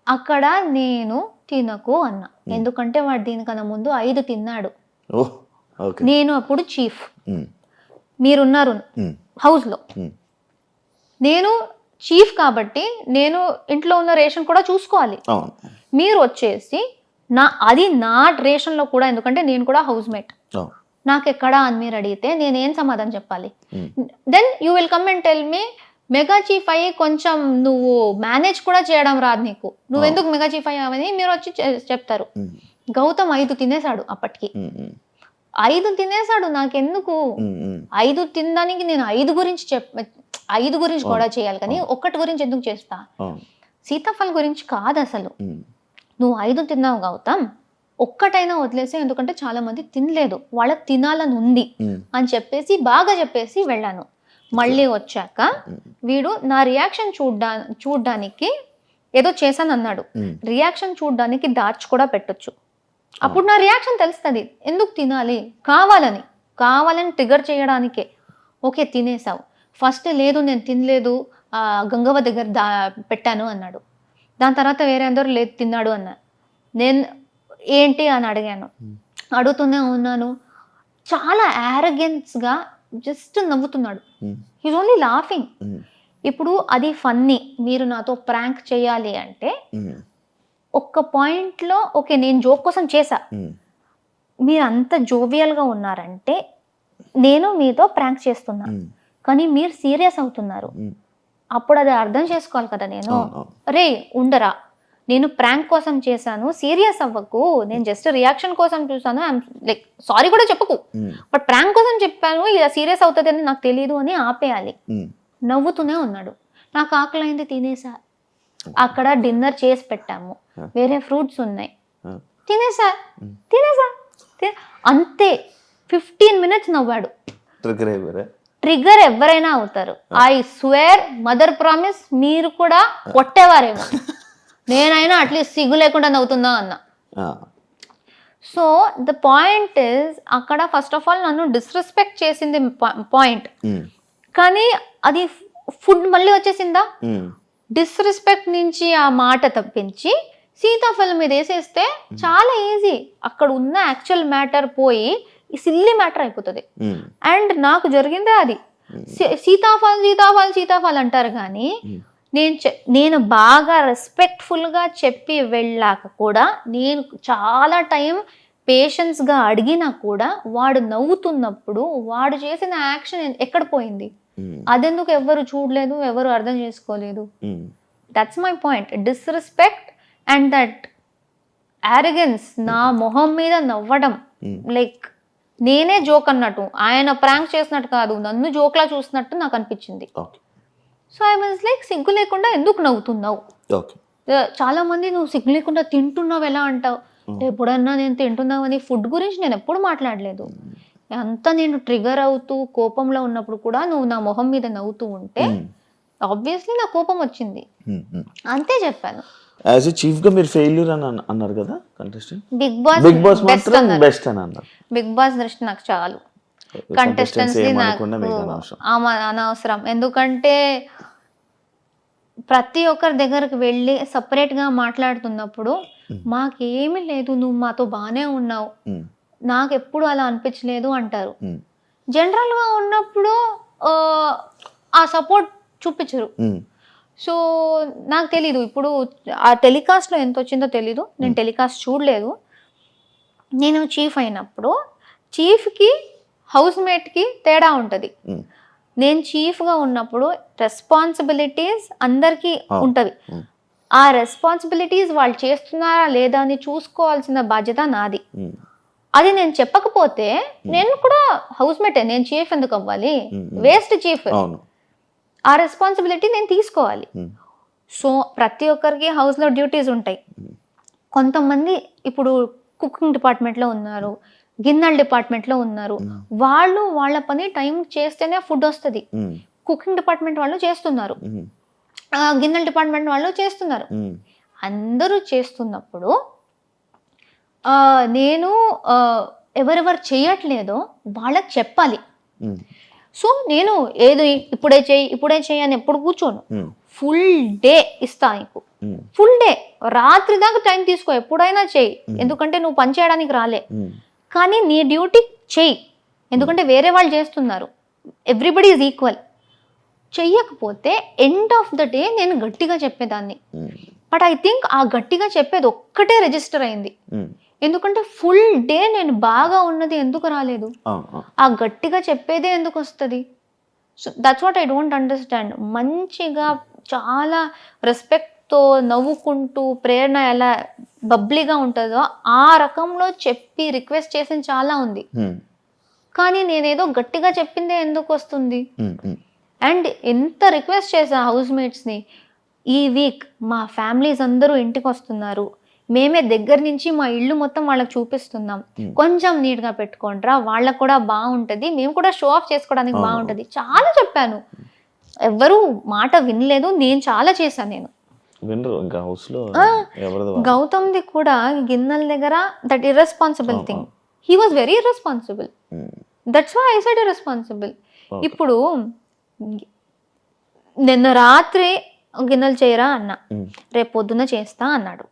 Speaker 3: అక్కడ నేను తినకు అన్నా, ఎందుకంటే వాడు దీనికన్నా ముందు 5 తిన్నాడు. నేను అప్పుడు చీఫ్, మీరున్నారు హౌస్ లో, నేను చీఫ్ కాబట్టి నేను ఇంట్లో ఉన్న రేషన్ కూడా చూసుకోవాలి.
Speaker 2: అవును.
Speaker 3: మీరు వచ్చేసి అది నా రేషన్లో కూడా, ఎందుకంటే నేను కూడా హౌస్ మేట్, నాకు ఎక్కడా అని మీరు అడిగితే నేనేం సమాధానం చెప్పాలి? Then you will come and tell me mega chief అయ్యి కొంచెం నువ్వు మేనేజ్ కూడా చేయడం రాదు నీకు, నువ్వెందుకు మెగా చీఫ్ అయ్యావని మీరు వచ్చి చెప్తారు. గౌతమ్ 5 తినేశాడు అప్పటికి, 5 తినేశాడు. నాకెందుకు 5 తినడానికి నేను 5 గురించి కూడా చేయాలి, కానీ ఒక్కటి గురించి ఎందుకు చేస్తా? సీతాఫల్ గురించి కాదు అసలు. నువ్వు 5 తిన్నావు గౌతమ్, ఒక్కటైనా వదిలేసి, ఎందుకంటే చాలా మంది తినలేదు, వాళ్ళకి తినాలని ఉంది అని చెప్పేసి బాగా చెప్పేసి వెళ్ళాను. మళ్ళీ వచ్చాక వీడు నా రియాక్షన్ చూడ్డానికి ఏదో చేశాను అన్నాడు. రియాక్షన్ చూడ్డానికి దాచి కూడా పెట్టొచ్చు, అప్పుడు నా రియాక్షన్ తెలుస్తుంది ఎందుకు తినాలి, కావాలని ట్రిగర్ చేయడానికే. ఓకే తినేసావు, ఫస్ట్ లేదు నేను తినలేదు గంగవ్వ దగ్గర పెట్టాను అన్నాడు. దాని తర్వాత వేరే అందరూ లేదు తిన్నాడు అన్నారు. నేను ఏంటి అని అడిగాను, అడుగుతూనే ఉన్నాను. చాలా యారగెన్స్గా జస్ట్ నవ్వుతున్నాడు. He's only laughing. ఇప్పుడు అది ఫన్నీ, మీరు నాతో ప్రాంక్ చేయాలి అంటే ఒక్క పాయింట్లో ఓకే నేను జోక్ కోసం చేశా, మీరు అంత జోవియల్గా ఉన్నారంటే నేను మీతో ప్రాంక్ చేస్తున్నా, కానీ మీరు సీరియస్ అవుతున్నారు, అప్పుడు అది అర్థం చేసుకోవాలి కదా. నేను రే ఉండరా, నేను ప్రాంక్ కోసం చేశాను, సీరియస్ అవ్వకు, నేను జస్ట్ రియాక్షన్ కోసం చూసాను, లైక్ సారీ కూడా చెప్పకు, బట్ ప్రాంక్ కోసం చెప్పాను, ఇలా సీరియస్ అవుతుంది అని నాకు తెలియదు అని ఆపేయాలి. నవ్వుతూనే ఉన్నాడు. నాకు ఆకలైంది తినేసా, అక్కడ డిన్నర్ చేసి పెట్టాము, వేరే ఫ్రూట్స్ ఉన్నాయి, తినేసా అంతే. 15 minutes నవ్వాడు. ట్రిగర్ ఎవరైనా అవుతారు. ఐ స్వేర్, మదర్ ప్రామిస్, మీరు కూడా కొట్టేవారేమో, నేనైనా అట్లీస్ట్ సిగ్గు లేకుండా నవ్వుతుందా అన్న. సో ద పాయింట్ ఇస్, అక్కడ ఫస్ట్ ఆఫ్ ఆల్ నన్ను డిస్రెస్పెక్ట్ చేసింది పాయింట్, కానీ అది ఫుడ్ మళ్ళీ వచ్చేసిందా. డిస్రెస్పెక్ట్ నుంచి ఆ మాట తప్పించి సీతాఫలం మీద వేసేస్తే చాలా ఈజీ, అక్కడ ఉన్న యాక్చువల్ మ్యాటర్ పోయి సిల్లీ మ్యాటర్ అయిపోతుంది. అండ్ నాకు జరిగిందే అది. సీతాఫల్ అంటారు కానీ నేను బాగా రెస్పెక్ట్ఫుల్గా చెప్పి వెళ్ళాక కూడా, నేను చాలా టైం పేషెన్స్గా అడిగినా కూడా వాడు నవ్వుతున్నప్పుడు వాడు చేసిన యాక్షన్ ఎక్కడ పోయింది, అదెందుకు ఎవరు చూడలేదు, ఎవరు అర్థం చేసుకోలేదు. That's my point. Disrespect and that arrogance, నా మొహం మీద నవ్వడం, లైక్ నేనే జోక్ అన్నట్టు, ఆయన ప్రాంక్ చేసినట్టు కాదు, నన్ను జోక్లా చూసినట్టు నాకు అనిపించింది. సో ఐ వాజ్ లైక్, సిగ్గు లేకుండా ఎందుకు నవ్వుతున్నావు? చాలా మంది నువ్వు సిగ్గు లేకుండా తింటున్నావు ఎలా అంటావు? ఎప్పుడన్నా నేను తింటున్నావు అని ఫుడ్ గురించి నేను ఎప్పుడు మాట్లాడలేదు. అంతా నేను ట్రిగర్ అవుతూ కోపంలో ఉన్నప్పుడు కూడా నువ్వు నా మొహం మీద నవ్వుతూ ఉంటే ఆబ్వియస్లీ నా కోపం వచ్చింది, అంతే చెప్పాను.
Speaker 2: యాజ్ ఎ చీఫ్ గా మీరు ఫెయిల్యూర్ అని అన్నారు కదా కంటెస్టెంట్.
Speaker 3: బిగ్ బాస్
Speaker 2: బెస్ట్ అని అన్నారు.
Speaker 3: బిగ్ బాస్ దృష్టి నాకు చాలు, కంటెస్టెంట్స్ నాకు అనవసరం. ఎందుకంటే ప్రతి ఒక్కరి దగ్గరకు వెళ్ళి సపరేట్గా మాట్లాడుతున్నప్పుడు మాకేమీ లేదు, నువ్వు మాతో బాగానే ఉన్నావు, నాకు ఎప్పుడు అలా అనిపించలేదు అంటారు. జనరల్గా ఉన్నప్పుడు ఆ సపోర్ట్ చూపించరు. సో నాకు తెలీదు ఇప్పుడు ఆ టెలికాస్ట్లో ఎంత వచ్చిందో తెలీదు, నేను టెలికాస్ట్ చూడలేదు. నేను చీఫ్ అయినప్పుడు చీఫ్కి హౌస్ మేట్కి తేడా ఉంటుంది. నేను చీఫ్గా ఉన్నప్పుడు రెస్పాన్సిబిలిటీస్ అందరికీ ఉంటుంది. ఆ రెస్పాన్సిబిలిటీస్ వాళ్ళు చేస్తున్నారా లేదా అని చూసుకోవాల్సిన బాధ్యత నాది. అది నేను చెప్పకపోతే నేను కూడా హౌస్ మేటే, నేను చీఫ్ ఎందుకు అవ్వాలి? Waste chief. ఆ రెస్పాన్సిబిలిటీ నేను తీసుకోవాలి. సో ప్రతి ఒక్కరికి హౌస్లో డ్యూటీస్ ఉంటాయి. కొంతమంది ఇప్పుడు కుకింగ్ డిపార్ట్మెంట్లో ఉన్నారు, గిన్నెల డిపార్ట్మెంట్లో ఉన్నారు, వాళ్ళు వాళ్ళ పని టైం చేస్తేనే ఫుడ్ వస్తుంది. కుకింగ్ డిపార్ట్మెంట్ వాళ్ళు చేస్తున్నారు, గిన్నెల డిపార్ట్మెంట్ వాళ్ళు చేస్తున్నారు. అందరూ చేస్తున్నప్పుడు నేను ఎవరెవరు చేయట్లేదో వాళ్ళకి చెప్పాలి. సో నేను ఏది ఇప్పుడే చేయి అని ఎప్పుడు కూర్చోను. ఫుల్ డే ఇస్తా నీకు, ఫుల్ డే, రాత్రి దాకా టైం తీసుకో, ఎప్పుడైనా చేయి. ఎందుకంటే నువ్వు పని చేయడానికి రాలే, కానీ నీ డ్యూటీ చేయి. ఎందుకంటే వేరే వాళ్ళు చేస్తున్నారు, ఎవ్రీబడి ఈజ్ ఈక్వల్. చెయ్యకపోతే ఎండ్ ఆఫ్ ద డే నేను గట్టిగా చెప్పేదాన్ని. బట్ ఐ థింక్ ఆ గట్టిగా చెప్పేది ఒక్కటే రిజిస్టర్ అయింది. ఎందుకంటే ఫుల్ డే నేను బాగా ఉన్నది ఎందుకు రాలేదు, ఆ గట్టిగా చెప్పేదే ఎందుకు వస్తుంది? So that's what I don't understand. మంచిగా చాలా రెస్పెక్ట్తో నవ్వుకుంటూ ప్రేరణ ఎలా బబ్లీగా ఉంటుందో ఆ రకంలో చెప్పి రిక్వెస్ట్ చేసింది చాలా ఉంది. కానీ నేనేదో గట్టిగా చెప్పిందే ఎందుకు వస్తుంది? అండ్ ఎంత రిక్వెస్ట్ చేసా హౌస్ మేట్స్ని, ఈ వీక్ మా ఫ్యామిలీస్ అందరూ ఇంటికి వస్తున్నారు, మేమే దగ్గర నుంచి మా ఇల్లు మొత్తం వాళ్ళకి చూపిస్తున్నాం, కొంచెం నీట్గా పెట్టుకోండిరా, వాళ్ళకు కూడా బాగుంటుంది, మేము కూడా షో ఆఫ్ చేసుకోవడానికి బాగుంటుంది, చాలా చెప్పాను. ఎవ్వరూ మాట వినలేదు. నేను చాలా చేశాను. నేను గౌతమ్ది కూడా గిన్నెల దగ్గర that irresponsible thing, he was very irresponsible. That's why I said irresponsible. ఇప్పుడు నిన్న రాత్రి గిన్నెలు చేయరా అన్నా, రేపు పొద్దున్న చేస్తా అన్నాడు.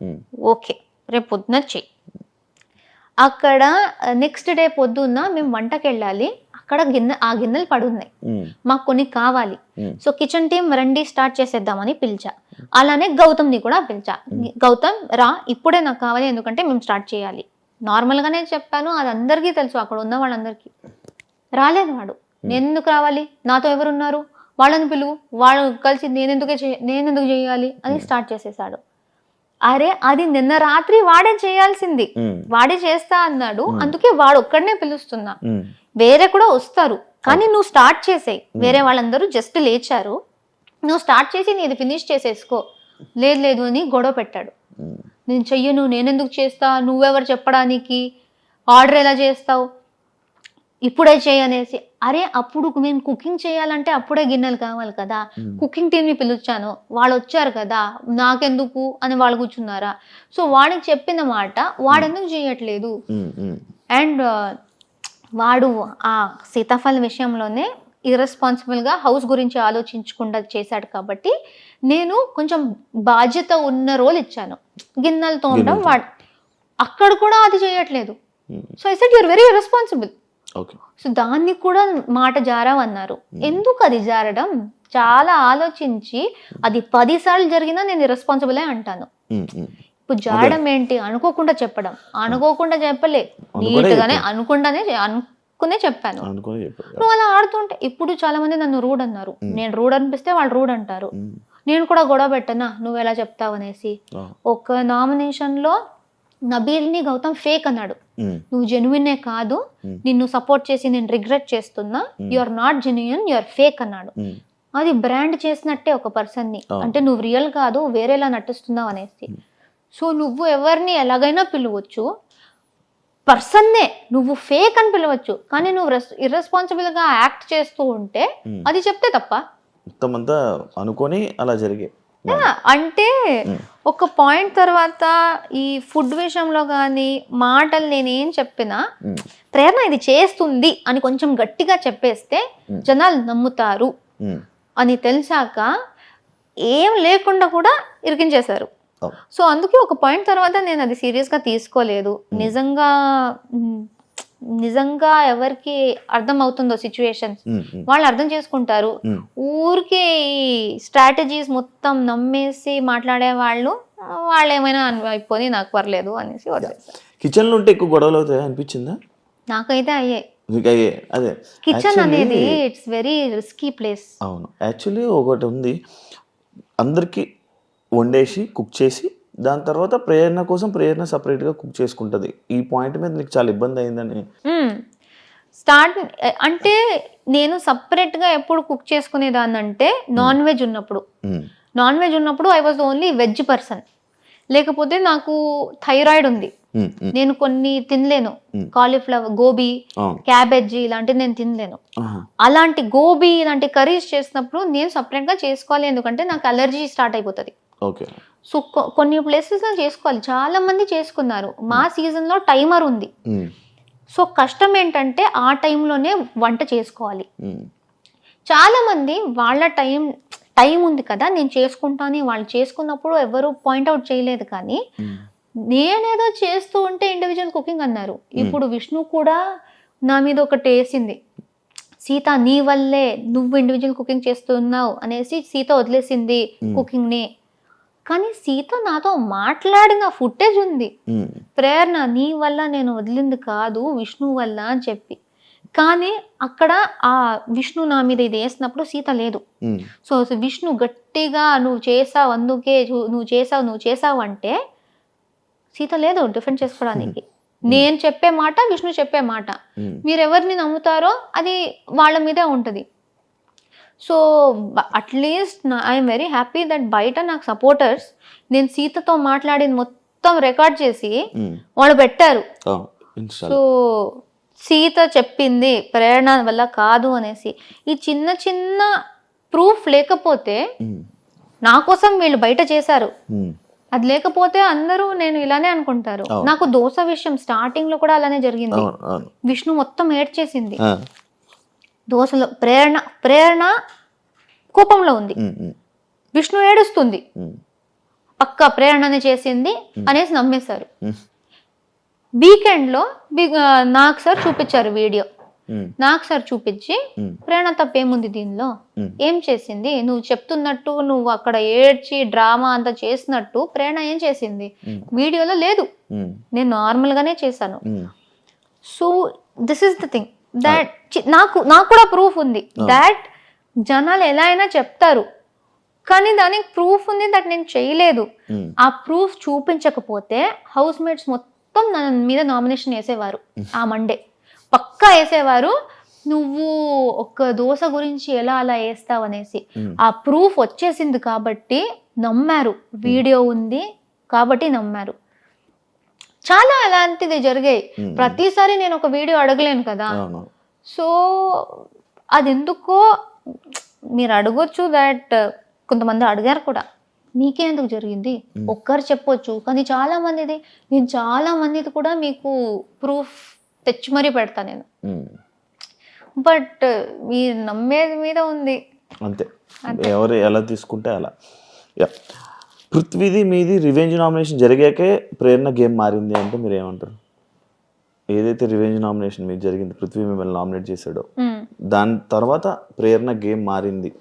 Speaker 3: ఓకే, రేపు పొద్దున్న చెయ్యి. అక్కడ నెక్స్ట్ డే పొద్దున్న మేము వంటకి వెళ్ళాలి, అక్కడ ఆ గిన్నెలు పడున్నాయి, మాకు కొన్ని కావాలి. సో కిచెన్ టీం రండి స్టార్ట్ చేసేద్దామని పిలిచా. అలానే గౌతమ్ని కూడా పిలిచా. గౌతమ్ రా, ఇప్పుడే నాకు కావాలి, ఎందుకంటే మేము స్టార్ట్ చేయాలి. నార్మల్గానే చెప్పాను, అది అందరికీ తెలుసు, అక్కడ ఉన్న వాళ్ళందరికీ. రాలేదు వాడు. నేను ఎందుకు రావాలి, నాతో ఎవరున్నారు, వాళ్ళని పిలువు, వాళ్ళు కలిసి నేనెందుకు చేయాలి అని స్టార్ట్ చేసేసాడు. అరే అది నిన్న రాత్రి వాడే చేయాల్సింది, వాడే చేస్తా అన్నాడు, అందుకే వాడు ఒక్కడనే పిలుస్తున్నా. వేరే కూడా వస్తారు, కానీ నువ్వు స్టార్ట్ చేసేయి. వేరే వాళ్ళందరూ జస్ట్ లేచారు, నువ్వు స్టార్ట్ చేసి నీది ఫినిష్ చేసేసుకో. లేదు అని గొడవ పెట్టాడు. నేను చెయ్యను, నేనెందుకు చేస్తా, నువ్వెవరు చెప్పడానికి, ఆర్డర్ ఎలా చేస్తావు, ఇప్పుడే చేయనేసి. అరే అప్పుడు నేను కుకింగ్ చేయాలంటే అప్పుడే గిన్నెలు కావాలి కదా, కుకింగ్ టీమ్ని పిలిచాను, వాళ్ళు వచ్చారు కదా, నాకెందుకు అని వాళ్ళు కూర్చున్నారా? సో వాడికి చెప్పిన మాట వాడెందుకు చేయట్లేదు. అండ్ వాడు ఆ సీతాఫల్ విషయంలోనే ఇర్రెస్పాన్సిబుల్గా హౌస్ గురించి ఆలోచించకుండా చేశాడు. కాబట్టి నేను కొంచెం బాధ్యత ఉన్న రోల్ ఇచ్చాను, గిన్నెలు తోమడం. వాడు అక్కడ కూడా అది చేయట్లేదు. So I said you're very irresponsible. So దాన్ని కూడా మాట జారావన్నారు. ఎందుకు అది జారడం? చాలా ఆలోచించి అది 10 సార్లు జరిగినా నేను ఇర్రెస్పాన్సిబులే అంటాను. ఇప్పుడు జారడం ఏంటి? అనుకోకుండా చెప్పడం. అనుకోకుండా చెప్పలే, నీట్గానే అనుకునే చెప్పాను. నువ్వు అలా ఆడుతుంటే ఇప్పుడు చాలా మంది నన్ను రూడ్ అన్నారు. నేను రూడ్ అనిపిస్తే వాళ్ళు రూడ్ అంటారు. నేను కూడా గొడవ పెట్టనా, నువ్వు ఎలా చెప్తావు అనేసి. ఒక నామినేషన్లో నబీల్ని గౌతమ్ ఫేక్ అన్నాడు. నువ్వు జెన్యునే కాదు, నిన్ను సపోర్ట్ చేసి నేను రిగ్రెట్ చేస్తున్నా, you are not genuine, you are fake అన్నాడు. అది బ్రాండ్ చేసినట్టే ఒక పర్సన్ని, అంటే నువ్వు రియల్ కాదు, వేరేలా నటిస్తున్నావు అనేసి. సో నువ్వు ఎవరిని ఎలాగైనా పిలవచ్చు, పర్సన్నే నువ్వు ఫేక్ అని పిలవచ్చు, కానీ నువ్వు ఇర్రెస్పాన్సిబుల్గా యాక్ట్ చేస్తూ ఉంటే అది చెప్తే తప్ప.
Speaker 2: మొత్తం అంతా అనుకొని అలా జరిగే.
Speaker 3: అంటే ఒక పాయింట్ తర్వాత ఈ ఫుడ్ విషయంలో కానీ మాటలు నేనేం చెప్పినా ప్రేరణ ఇది చేస్తుంది అని కొంచెం గట్టిగా చెప్పేస్తే జనాలు నమ్ముతారు అని తెలిసాక ఏం లేకుండా కూడా ఇరికించేశారు. సో అందుకే ఒక పాయింట్ తర్వాత నేను అది సీరియస్గా తీసుకోలేదు. నిజంగా ఎవరికి అర్థం అవుతుందో సిచ్యువేషన్స్ వాళ్ళు అర్థం చేసుకుంటారు. ఊరికే ఈ స్ట్రాటజీస్ మొత్తం నమ్మేసి మాట్లాడే వాళ్ళు ఏమైనా అయిపోయి నాకు పర్లేదు అనేసి వదిలేస్తారు.
Speaker 2: కిచెన్ లో ఉంటే ఎక్కువ గొడవలు అవుతాయి అనిపించిందా?
Speaker 3: నాకైతే అయ్యాయి.
Speaker 2: అదే
Speaker 3: కిచెన్ అనేది ఇట్స్ వెరీ రిస్కీ ప్లేస్.
Speaker 2: అవును, యాక్చువల్లీ ఒకటి ఉంది, అందరికి వండేసి కుక్ చేసి దాని తర్వాత ప్రేరణ కోసం ప్రేరణ సపరేట్గా కుక్ చేసుకుంటుంది. ఈ పాయింట్ మీద నీకు చాలా ఇబ్బంది అయిందని
Speaker 3: స్టార్ట్ అంటే నేను సపరేట్గా ఎప్పుడు కుక్ చేసుకునేదాన్ని అంటే నాన్ వెజ్ ఉన్నప్పుడు I was only veg person. లేకపోతే నాకు థైరాయిడ్ ఉంది, నేను కొన్ని తినలేను. కాలీఫ్లవర్, గోబీ, క్యాబేజీ ఇలాంటివి నేను తినలేను. అలాంటి గోబీ ఇలాంటి కర్రీస్ చేసినప్పుడు నేను సపరేట్గా చేసుకోవాలి, ఎందుకంటే నాకు అలర్జీ స్టార్ట్ అయిపోతుంది. సో కొన్ని ప్లేసెస్లో చేసుకోవాలి, చాలా మంది చేసుకున్నారు. మా సీజన్లో టైమర్ ఉంది. సో కష్టం ఏంటంటే ఆ టైంలోనే వంట చేసుకోవాలి. చాలా మంది వాళ్ళ టైం ఉంది కదా నేను చేసుకుంటాను, వాళ్ళు చేసుకున్నప్పుడు ఎవరు పాయింట్అవుట్ చేయలేదు. కానీ నేనేదో చేస్తూ ఉంటే ఇండివిజువల్ కుకింగ్ అన్నారు. ఇప్పుడు విష్ణు కూడా నా మీద ఒకటి వేసింది, సీత నీ వల్లే నువ్వు ఇండివిజువల్ కుకింగ్ చేస్తున్నావు అనేసి సీత వదిలేసింది కుకింగ్ని. కానీ సీత నాతో మాట్లాడిన ఫుటేజ్ ఉంది, ప్రేరణ నీ వల్ల నేను వదిలింది కాదు విష్ణు వల్ల అని చెప్పి. కానీ అక్కడ ఆ విష్ణు నా మీద ఇది వేసినప్పుడు సీత లేదు. సో విష్ణు గట్టిగా నువ్వు చేసావు అందుకే నువ్వు చేసావు అంటే సీత లేదు డిఫెండ్ చేసుకోవడానికి. నేను చెప్పే మాట విష్ణు చెప్పే మాట, మీరెవరిని నమ్ముతారో అది వాళ్ళ మీదే ఉంటుంది. So at least I'm very happy that బయట నాకు సపోర్టర్స్ నేను సీతతో మాట్లాడింది మొత్తం రికార్డ్ చేసి వాళ్ళు పెట్టారు. సో సీత చెప్పింది ప్రేరణ వల్ల కాదు అనేసి. ఈ చిన్న చిన్న ప్రూఫ్ లేకపోతే నా కోసం వీళ్ళు బయట చేశారు, అది లేకపోతే అందరూ నేను ఇలానే అనుకుంటారు. నాకు దోశ విషయం స్టార్టింగ్ లో కూడా అలానే జరిగింది. విష్ణు మొత్తం ఏడ్చేసింది దోశలో. ప్రేరణ కోపంలో ఉంది, విష్ణు ఏడుస్తుంది, పక్క ప్రేరణనే చేసింది అనేసి నమ్మేశారు. వీకెండ్ లో నాకు సార్ చూపించారు వీడియో. నాకు సార్ చూపించి ప్రేరణ తప్పేముంది దీనిలో, ఏం చేసింది, నువ్వు చెప్తున్నట్టు నువ్వు అక్కడ ఏడ్చి డ్రామా అంతా చేసినట్టు ప్రేరణ ఏం చేసింది వీడియోలో లేదు, నేను నార్మల్ గానే చేశాను. So this is the thing that నాకు కూడా ప్రూఫ్ ఉంది దాట్ జనాలు ఎలా అయినా చెప్తారు, కానీ దానికి ప్రూఫ్ ఉంది దట్ నేను చేయలేదు. ఆ ప్రూఫ్ చూపించకపోతే హౌస్ మేట్స్ మొత్తం నా మీద నామినేషన్ వేసేవారు. ఆ మండే పక్కా వేసేవారు, నువ్వు ఒక దోశ గురించి ఎలా అలా వేస్తావు అనేసి. ఆ ప్రూఫ్ వచ్చేసింది కాబట్టి నమ్మారు, వీడియో ఉంది కాబట్టి నమ్మారు. చాలా అలాంటిది జరిగాయి. ప్రతిసారి నేను ఒక వీడియో అడగలేను కదా. సో అది ఎందుకో మీరు అడగొచ్చు దట్ కొంతమంది అడిగారు కూడా, మీకే ఎందుకు జరిగింది ఒక్కరు చెప్పొచ్చు. కానీ నేను చాలా మందిది కూడా మీకు ప్రూఫ్ తెచ్చి మరీ పెడతా నేను. బట్ మీరు నమ్మేది మీద ఉంది
Speaker 2: అంతే, ఎవరు ఎలా తీసుకుంటే అలా. పృథ్వీది మీది రివెంజ్ నామినేషన్ జరిగాకే ప్రేరణ గేమ్ మారింది అంటే మీరు ఏమంటారు? ఏదైతే రివెంజ్ నామినేషన్ మీకు జరిగింది, పృథ్వీ మిమ్మల్ని నామినేట్ చేశాడో దాని తర్వాత ప్రేరణ గేమ్ మారింది.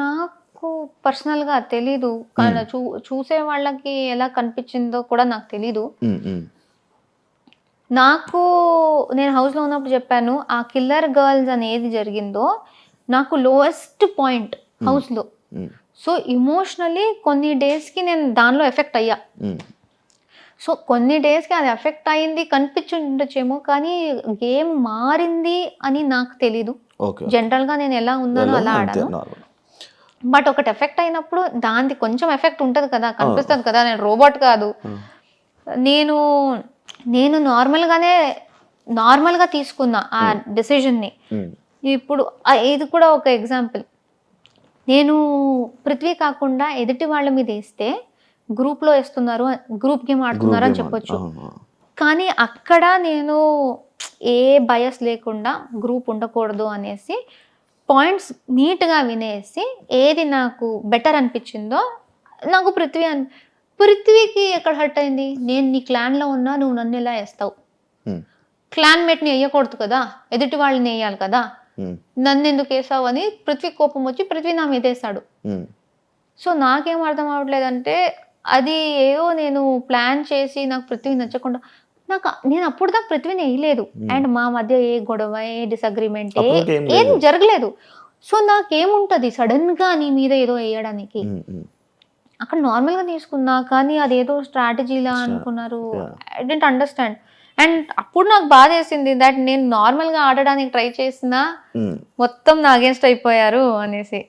Speaker 3: నాకు పర్సనల్ గా తెలీదు, చూసే వాళ్ళకి ఎలా కనిపించిందో కూడా నాకు తెలీదు. నేను హౌస్ లో ఉన్నప్పుడు చెప్పాను, ఆ కిల్లర్ గర్ల్స్ అనేది జరిగిందో నాకు లోయెస్ట్ పాయింట్ హౌస్ లో. సో ఇమోషనలీ కొన్ని డేస్ కి నేను దానిలో ఎఫెక్ట్ అయ్యా. సో కొన్ని డేస్ కి అది ఎఫెక్ట్ అయింది కనిపించుండొచ్చేమో, కానీ గేమ్ మారింది అని నాకు తెలీదు. జనరల్ గా నేను ఎలా ఉన్నానో అలా ఆడాను. బట్ ఒకటి ఎఫెక్ట్ అయినప్పుడు దానికి కొంచెం ఎఫెక్ట్ ఉంటది కదా, కనిపిస్తుంది కదా. నేను రోబోట్ కాదు. నేను నార్మల్ గా తీసుకున్నా ఆ డెసిజన్ ని. ఇప్పుడు ఇది కూడా ఒక ఎగ్జాంపుల్. నేను పృథ్వీ కాకుండా ఎదుటి వాళ్ళ మీద వేస్తే గ్రూప్ లో వేస్తున్నారు, గ్రూప్ గేమ్ ఆడుతున్నారు అని చెప్పొచ్చు. కానీ అక్కడ నేను ఏ బయస్ లేకుండా గ్రూప్ ఉండకూడదు అనేసి పాయింట్స్ నీట్గా వినేసి ఏది నాకు బెటర్ అనిపించిందో నాకు పృథ్వీకి ఎక్కడ హర్ట్ అయింది? నేను నీ క్లాన్లో ఉన్నా, నువ్వు నన్ను ఎలా వేస్తావు? క్లాన్మేట్ని వేయకూడదు కదా, ఎదుటి వాళ్ళని వేయాలి కదా, నన్ను ఎందుకు వేసావు అని పృథ్వీ కోపం వచ్చి పృథ్వీ నా మీద వేసాడు. సో నాకేం అర్థం అవ్వట్లేదంటే అది ఏదో నేను ప్లాన్ చేసి నాకు పృథ్వీ నచ్చకుండా నేను అప్పుడు దాకా పృథ్వీని వేయలేదు. అండ్ మా మధ్య ఏ గొడవ, ఏ డిసగ్రిమెంట్ ఏం జరగలేదు. సో నాకేముంటది సడన్ గా నీ మీద ఏదో వేయడానికి? అక్కడ నార్మల్ గా తీసుకున్నా, కానీ అదేదో స్ట్రాటజీలా అనుకున్నారు. I don't understand. అండ్ అప్పుడు నాకు బాధ వేసింది దట్ నేను నార్మల్ గా ఆడడానికి ట్రై చేసినా మొత్తం నా అగేన్స్ట్ అయిపోయారు అనేసి.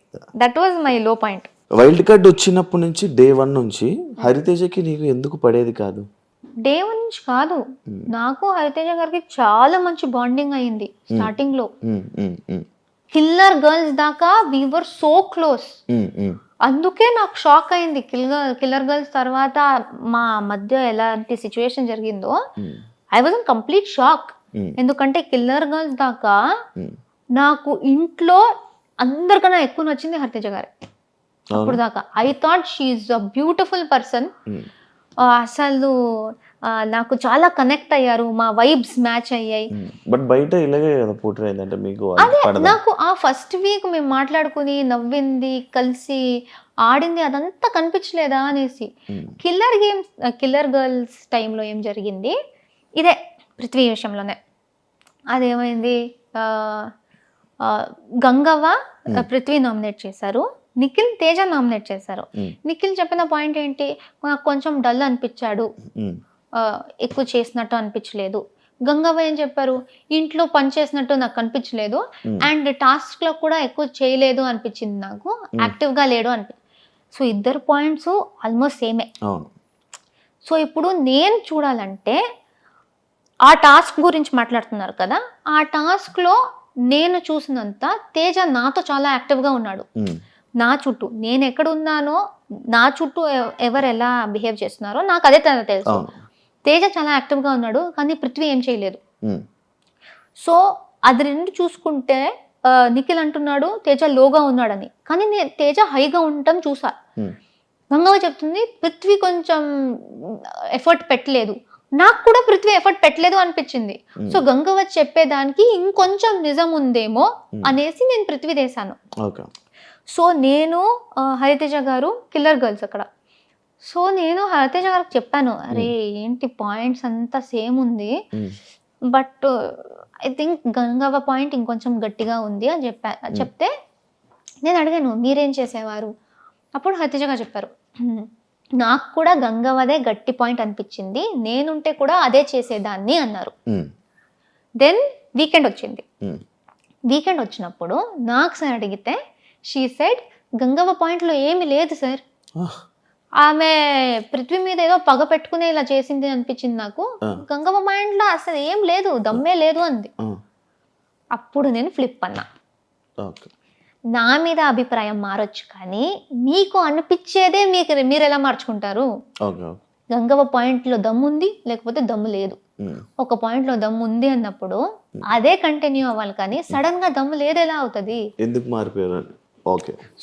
Speaker 3: దట్ వాజ్ మై లో పాయింట్.
Speaker 2: వైల్డ్ కార్డ్ వచ్చినప్పటి నుంచి డే 1 నుంచి హరితేజకి నీకు ఎందుకు పడేది కాదు?
Speaker 3: డే 1 నుంచి కాదు, నాకు హరితేజ గారికి చాలా మంచి బాండింగ్ అయింది స్టార్టింగ్ లో. కిల్లర్ గర్ల్స్ దాకా వి వర్ సో క్లోజ్. అందుకే నాకు షాక్ అయింది కిల్లర్ గర్ల్స్ తర్వాత మా మధ్య ఎలాంటి సిచ్యువేషన్ జరిగిందో. I was in complete shock. ఎందుకంటే కిల్లర్ గర్ల్స్ దాకా నాకు ఇంట్లో అందరికన్నా ఎక్కువ నచ్చింది హరితేజ గారే. అప్పుడు దాకా I thought she's a beautiful person. అసలు నాకు చాలా కనెక్ట్ అయ్యారు, మా వైబ్స్ మ్యాచ్ అయ్యాయి.
Speaker 2: బట్ బయట ఇలాగే కదా పోర్ట్రే అయిందంటే మీకు
Speaker 3: అదే నాకు ఆ ఫస్ట్ వీక్ మేము మాట్లాడుకుని నవ్వింది, కలిసి ఆడింది అదంతా కనిపించలేదా అనేసి. కిల్లర్ గర్ల్స్ టైంలో ఏం జరిగింది, ఇదే పృథ్వీ విషయంలోనే. అదేమైంది, గంగవ్వ పృథ్వీ నామినేట్ చేశారు, నిఖిల్ తేజ నామినేట్ చేశారు. నిఖిల్ చెప్పిన పాయింట్ ఏంటి, నాకు కొంచెం డల్ అనిపించాడు, ఎక్కువ చేసినట్టు అనిపించలేదు. గంగవ్వ ఏం చెప్పారు, ఇంట్లో పని చేసినట్టు నాకు కనిపించలేదు, అండ్ టాస్క్ లో కూడా ఎక్కువ చేయలేదు అనిపించింది, నాకు యాక్టివ్ గా లేడు సో ఇద్దరు పాయింట్స్ ఆల్మోస్ట్ సేమే. సో ఇప్పుడు నేను చూడాలంటే ఆ టాస్క్ గురించి మాట్లాడుతున్నారు కదా, ఆ టాస్క్ లో నేను చూసినంత తేజ నాతో చాలా యాక్టివ్ గా ఉన్నాడు. నా చుట్టూ నేను ఎక్కడ ఉన్నానో, నా చుట్టూ ఎవరు ఎలా బిహేవ్ చేస్తున్నారో నాకు అదే తెలుసు. తేజ చాలా యాక్టివ్ గా ఉన్నాడు, కానీ పృథ్వీ ఏం చేయలేదు. సో అది రెండు చూసుకుంటే నిఖిల్ అంటున్నాడు తేజ లోగా ఉన్నాడని, కానీ నేను తేజ హైగా ఉండటం చూసా. గంగవ్వ చెప్తుంది పృథ్వీ కొంచెం ఎఫర్ట్ పెట్టలేదు, నాకు కూడా పృథ్వీ ఎఫర్ట్ పెట్టలేదు అనిపించింది. సో గంగవ్వ చెప్పేదానికి ఇంకొంచెం నిజం ఉందేమో అనేసి నేను పృథ్వీ వేశాను. సో నేను హరితేజ గారు కిల్లర్ గర్ల్స్ అక్కడ. సో నేను హరితేజ గారికి చెప్పాను, అరే ఏంటి పాయింట్స్ అంతా సేమ్ ఉంది, but I think Gangavva point ఇంకొంచెం గట్టిగా ఉంది అని చెప్తే నేను అడిగాను మీరేం చేసేవారు. అప్పుడు హరితేజ గారు చెప్పారు, నాకు కూడా గంగవ్వదే గట్టి పాయింట్ అనిపించింది, నేనుంటే కూడా అదే చేసేదాన్ని అన్నారు. దెన్ వీకెండ్ వచ్చింది. వీకెండ్ వచ్చినప్పుడు నాకు సార్ అడిగితే షీ సెడ్ గంగవ్వ పాయింట్లో ఏమీ లేదు సార్, ఆమె పృథ్వీ మీద ఏదో పగ పెట్టుకునే ఇలా చేసింది అనిపించింది నాకు, గంగవ్వ మైండ్లో అసలు ఏం లేదు, దమ్మే లేదు అంది. అప్పుడు నేను ఫ్లిప్ అన్నా, నా మీద అభిప్రాయం మారొచ్చు కానీ మీకు అనిపించేదే మీరు ఎలా మార్చుకుంటారు. గంగవ్వ పాయింట్లో దమ్ము ఉంది లేకపోతే దమ్ము లేదు, ఒక పాయింట్లో దమ్ము ఉంది అన్నప్పుడు అదే కంటిన్యూ అవ్వాలి, కానీ సడన్ గా దమ్ము లేదు ఎలా అవుతుంది,
Speaker 2: ఎందుకు మారిపోయారు.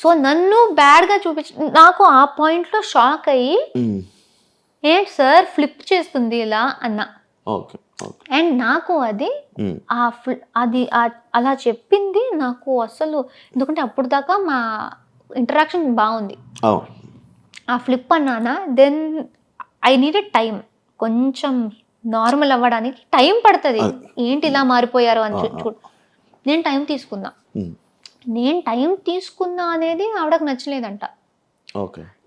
Speaker 3: సో నన్ను బ్యాడ్ గా నాకు ఆ పాయింట్ లో షాక్ అయ్యి ఏంటి సార్ ఫ్లిప్ చేస్తుంది ఇలా అన్నా. అండ్ నాకు అది అలా చెప్పింది నాకు అసలు, ఎందుకంటే అప్పుడు దాకా మా ఇంటరాక్షన్ బాగుంది. ఆ ఫ్లిప్ అన్నానా, దెన్ ఐ నీడెడ్ టైం, కొంచెం నార్మల్ అవ్వడానికి టైం పడుతుంది, ఏంటి ఇలా మారిపోయారు అని నేను టైం తీసుకున్నా. నేను టైం తీసుకున్నా అనేది ఆవిడకు నచ్చలేదంట.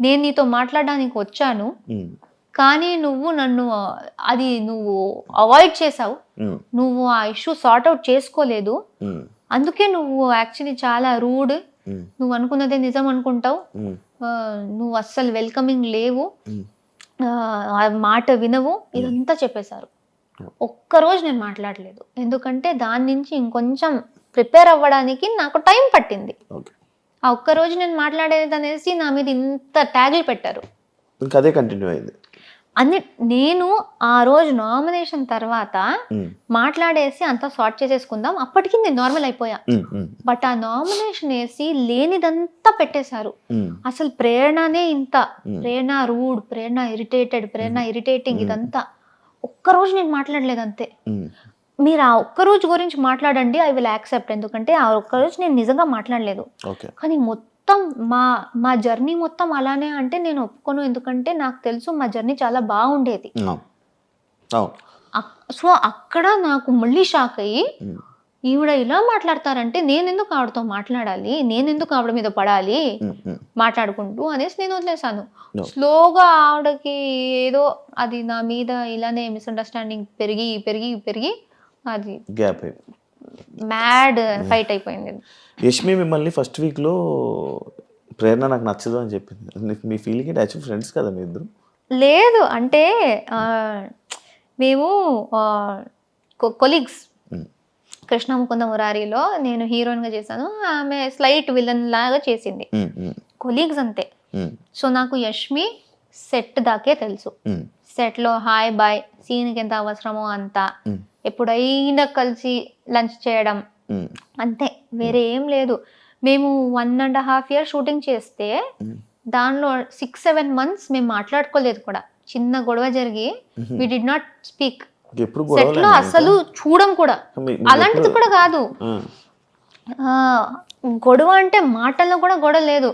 Speaker 3: నేను నీతో మాట్లాడడానికి వచ్చాను, కానీ నువ్వు నన్ను నువ్వు అవాయిడ్ చేసావు, నువ్వు ఆ ఇష్యూ సార్ట్ అవుట్ చేసుకోలేదు, అందుకే నువ్వు యాక్చువల్లీ చాలా రూడ్, నువ్వు అనుకున్నదే నిజం అనుకుంటావు, నువ్వు అస్సలు వెల్కమింగ్ లేవు, మాట వినవు, ఇదంతా చెప్పేశారు. ఒక్కరోజు నేను మాట్లాడలేదు, ఎందుకంటే దాని నుంచి ఇంకొంచెం ప్రిపేర్ అవ్వడానికి నాకు టైం పట్టింది. ఆ ఒక్కరోజు నేను మాట్లాడేది అనేసి నా మీద ఇంత ట్యాగ్లు పెట్టారు,
Speaker 2: అదే కంటిన్యూ అయింది
Speaker 3: అన్ని. నేను ఆ రోజు నామినేషన్ తర్వాత మాట్లాడేసి అంతా సార్ట్ చేసేసుకుందాం, అప్పటికి నేను నార్మల్ అయిపోయా. బట్ ఆ నామినేషన్ వేసి లేనిదంతా పెట్టేశారు. అసలు ప్రేరణనే ఇంత, ప్రేరణ రూడ్, ప్రేరణ ఇరిటేటెడ్, ప్రేరణ ఇరిటేటింగ్, ఇదంతా. ఒక్కరోజు నేను మాట్లాడలేదు అంతే. మీరు ఆ ఒక్కరోజు గురించి మాట్లాడండి, ఐ విల్ యాక్సెప్ట్, ఎందుకంటే ఆ ఒక్కరోజు నేను నిజంగా మాట్లాడలేదు. కానీ మొత్తం మా జర్నీ మొత్తం అలానే అంటే నేను ఒప్పుకోను, ఎందుకంటే నాకు తెలుసు మా జర్నీ చాలా బాగుండేది. సో అక్కడ నాకు మళ్ళీ షాక్ అయ్యి, ఈవిడ ఇలా మాట్లాడతారంటే నేనెందుకు ఆవిడతో మాట్లాడాలి, నేనెందుకు ఆవిడ మీద పడాలి మాట్లాడుకుంటూ అనేసి నేను వదిలేసాను. స్లోగా ఆవిడకి ఏదో అది నా మీద ఇలానే మిస్అండర్స్టాండింగ్ పెరిగి పెరిగి పెరిగి అది
Speaker 2: గ్యాప్
Speaker 3: మ్యాడ్ ఫైట్ అయిపోయింది.
Speaker 2: యష్మి మిమ్మల్ని ఫస్ట్ వీక్లో ప్రేరణ నాకు నచ్చదు అని చెప్పింది, మీ ఫీలింగ్ ఏంటి? యాక్చువల్ ఫ్రెండ్స్ కదా మీ ఇద్దరు?
Speaker 3: లేదు అంటే మేము కొలీగ్స్, కృష్ణ ముకుంద మురారిలో నేను హీరోయిన్గా చేశాను, ఆమె స్లైట్ విలన్ లాగా చేసింది, కొలీగ్స్ అంతే. సో నాకు యష్మి సెట్ దాకే తెలుసు, సెట్లో హాయ్ బాయ్, సీన్కి ఎంత అవసరమో అంత, ఎప్పుడైనా కలిసి లంచ్ చేయడం అంతే, వేరే ఏం లేదు. మేము 1.5 years షూటింగ్ చేస్తే దానిలో 6-7 months మేము మాట్లాడుకోలేదు కూడా. చిన్న గొడవ జరిగి వి డిడ్ నాట్ స్పీక్.
Speaker 2: ఎప్పుడు
Speaker 3: సెట్ లో అసలు చూడం కూడా. అలాంటిది కూడా కాదు, గొడవ అంటే మాటల్లో కూడా గొడవ లేదు.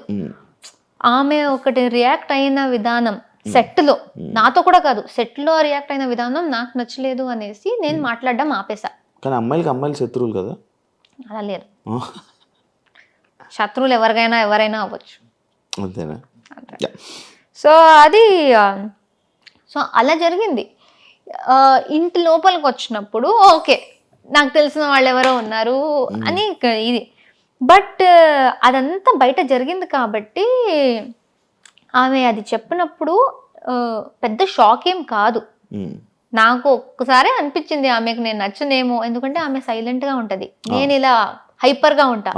Speaker 3: ఆమె ఒకటి రియాక్ట్ అయిన విధానం సెట్ లో, నాతో కూడా కాదు, సెట్ లో రియాక్ట్ అయిన విధానం నాకు నచ్చలేదు అనేసి నేను మాట్లాడడం ఆపేసా.
Speaker 2: కానీ అమ్మాయిలు శత్రువులు కదా?
Speaker 3: అలా లేదు, శత్రువులు ఎవరైనా అవ్వచ్చు.
Speaker 2: అంతేనా?
Speaker 3: సో అది సో అలా జరిగింది. ఇంటి లోపలికి వచ్చినప్పుడు ఓకే, నాకు తెలిసిన వాళ్ళు ఎవరో ఉన్నారు అని ఇది. బట్ అదంతా బయట జరిగింది కాబట్టి ఆమె అది చెప్పినప్పుడు పెద్ద షాక్ ఏం కాదు. నాకు ఒక్కసారి అనిపించింది ఆమెకు నేను నచ్చనేమో, ఎందుకంటే ఆమె సైలెంట్ గా ఉంటది, నేను ఇలా హైపర్ గా ఉంటా.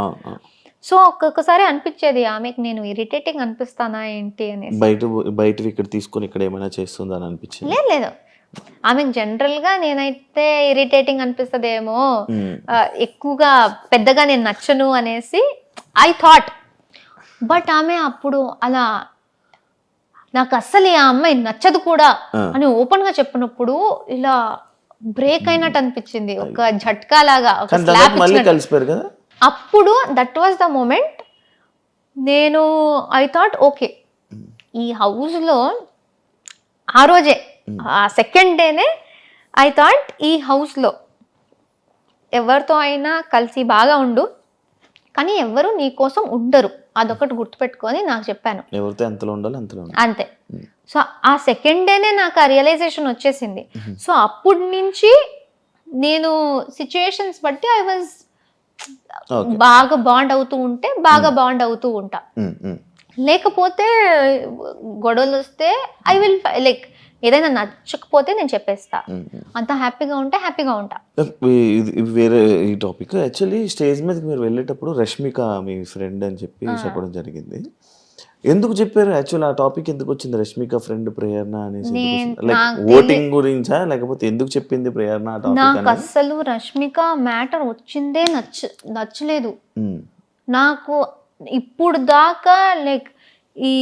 Speaker 3: సో ఒక్కొక్కసారి అనిపించేది ఆమెకు నేను ఇరిటేటింగ్ అనిపిస్తానా ఏంటి అనేసి.
Speaker 2: బయట ఇక్కడ తీసుకొని ఇక్కడ ఏమైనా చేస్తుందా అని అనిపించింది?
Speaker 3: లేదు, ఆమెకు జనరల్ గా నేనైతే ఇరిటేటింగ్ అనిపిస్తుందేమో, ఎక్కువగా పెద్దగా నేను నచ్చను అనేసి ఐ థాట్. బట్ ఆమె అప్పుడు అలా నాకు అస్సలు ఆ అమ్మాయి నచ్చదు కూడా అని ఓపెన్ గా చెప్పినప్పుడు ఇలా బ్రేక్ అయినట్టు అనిపించింది, ఒక झटका లాగా, ఒక స్లాప్ ఇచ్చినట్టు. అప్పుడు దట్ వాజ్ ద మూమెంట్. నేను ఐ థాట్ ఓకే, ఈ హౌస్ లో ఆ రోజే ఆ సెకండ్ డేనే ఐ థాట్ ఈ హౌస్ లో ఎవరితో అయినా కలిసి బాగా ఉండు, కానీ ఎవరు నీ కోసం ఉండరు, అదొకటి గుర్తుపెట్టుకొని నాకు చెప్పాను.
Speaker 2: ఎవరితో ఎంతలో ఉండాలి
Speaker 3: అంతే. సో ఆ సెకండ్ డేనే నాకు ఆ రియలైజేషన్ వచ్చేసింది. సో అప్పటి నుంచి నేను సిచ్యుయేషన్స్ బట్టి ఐ వాజ్ బాగా బాండ్ అవుతూ ఉంటే బాగా బాండ్ అవుతూ ఉంటా. లేకపోతే గొడవలు వస్తే ఐ విల్ లైక్ ఏదైనా నచ్చకపోతే నేను చెప్పేస్తా, అంత హ్యాపీగా ఉంటే హ్యాపీగా ఉంటా.
Speaker 2: వేరే ఈ టాపిక్, యాక్చువల్లీ స్టేజ్ మీదకి మీరు వెళ్ళేటప్పుడు రష్మిక మీ ఫ్రెండ్ అని చెప్పి చెప్పడం జరిగింది. ఎందుకు చెప్పారు యాక్చువల్? ఆ టాపిక్ ఎందుకు వచ్చింది, రష్మిక ఫ్రెండ్ ప్రేరణ అనేసి? లైక్ ఓటింగ్ గురించా, లేకపోతే ఎందుకు చెప్పింది ప్రేరణ ఆ టాపిక్?
Speaker 3: నాకు అసలు రష్మిక మ్యాటర్ వచ్చిందే నచ్చలేదు నాకు ఇప్పుడు దాకా. లైక్ ఈ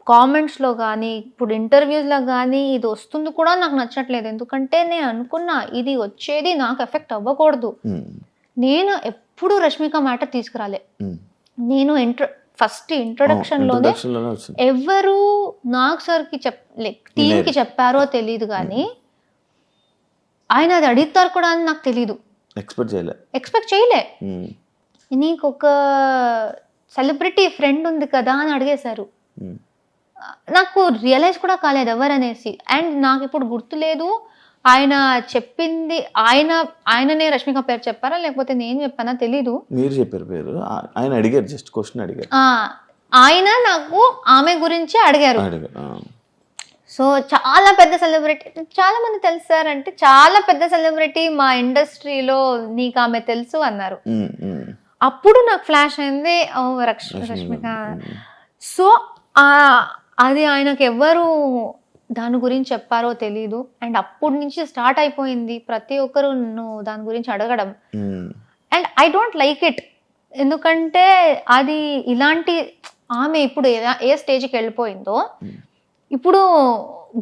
Speaker 3: కామెంట్స్లో కానీ ఇప్పుడు ఇంటర్వ్యూస్లో కానీ ఇది వస్తుంది కూడా నాకు నచ్చట్లేదు. ఎందుకంటే నేను అనుకున్నా ఇది వచ్చేది నాకు ఎఫెక్ట్ అవ్వకూడదు. నేను ఎప్పుడు రష్మిక మ్యాటర్ తీసుకురాలే. నేను ఫస్ట్ ఇంట్రొడక్షన్ లోనే ఎవరు నాగ్ సార్కి లైక్ టీంకి చెప్పారో తెలియదు, కానీ ఆయన అది అడుగుతారు కూడా అని నాకు తెలీదు, ఎక్స్పెక్ట్ చేయలే. నీకు ఒక సెలబ్రిటీ ఫ్రెండ్ ఉంది కదా అని అడిగేశారు. నాకు రియలైజ్ కూడా కాలేదు ఎవరనేసి. అండ్ నాకు ఇప్పుడు గుర్తులేదు ఆయన చెప్పింది, ఆయననే రష్మిక పేరు చెప్పారా లేకపోతే నేను చెప్పానా తెలీదు.
Speaker 2: మీరు చెప్పారు పేరు, ఆయన అడిగారు, జస్ట్ క్వశ్చన్ అడిగారు.
Speaker 3: ఆయన నాకు ఆమె గురించి అడిగారు. సో చాలా పెద్ద సెలబ్రిటీ, చాలా మంది తెలుసారంటే చాలా పెద్ద సెలబ్రిటీ మా ఇండస్ట్రీలో, నీకు ఆమె తెలుసు అన్నారు. అప్పుడు నాకు ఫ్లాష్ అయింది, ఓ రష్మిక. సో అది ఆయనకు ఎవ్వరు దాని గురించి చెప్పారో తెలీదు. అండ్ అప్పటి నుంచి స్టార్ట్ అయిపోయింది ప్రతి ఒక్కరు నువ్వు దాని గురించి అడగడం. And I don't like it, ఎందుకంటే అది ఇలాంటి ఆమె ఇప్పుడు ఏ స్టేజ్కి వెళ్ళిపోయిందో, ఇప్పుడు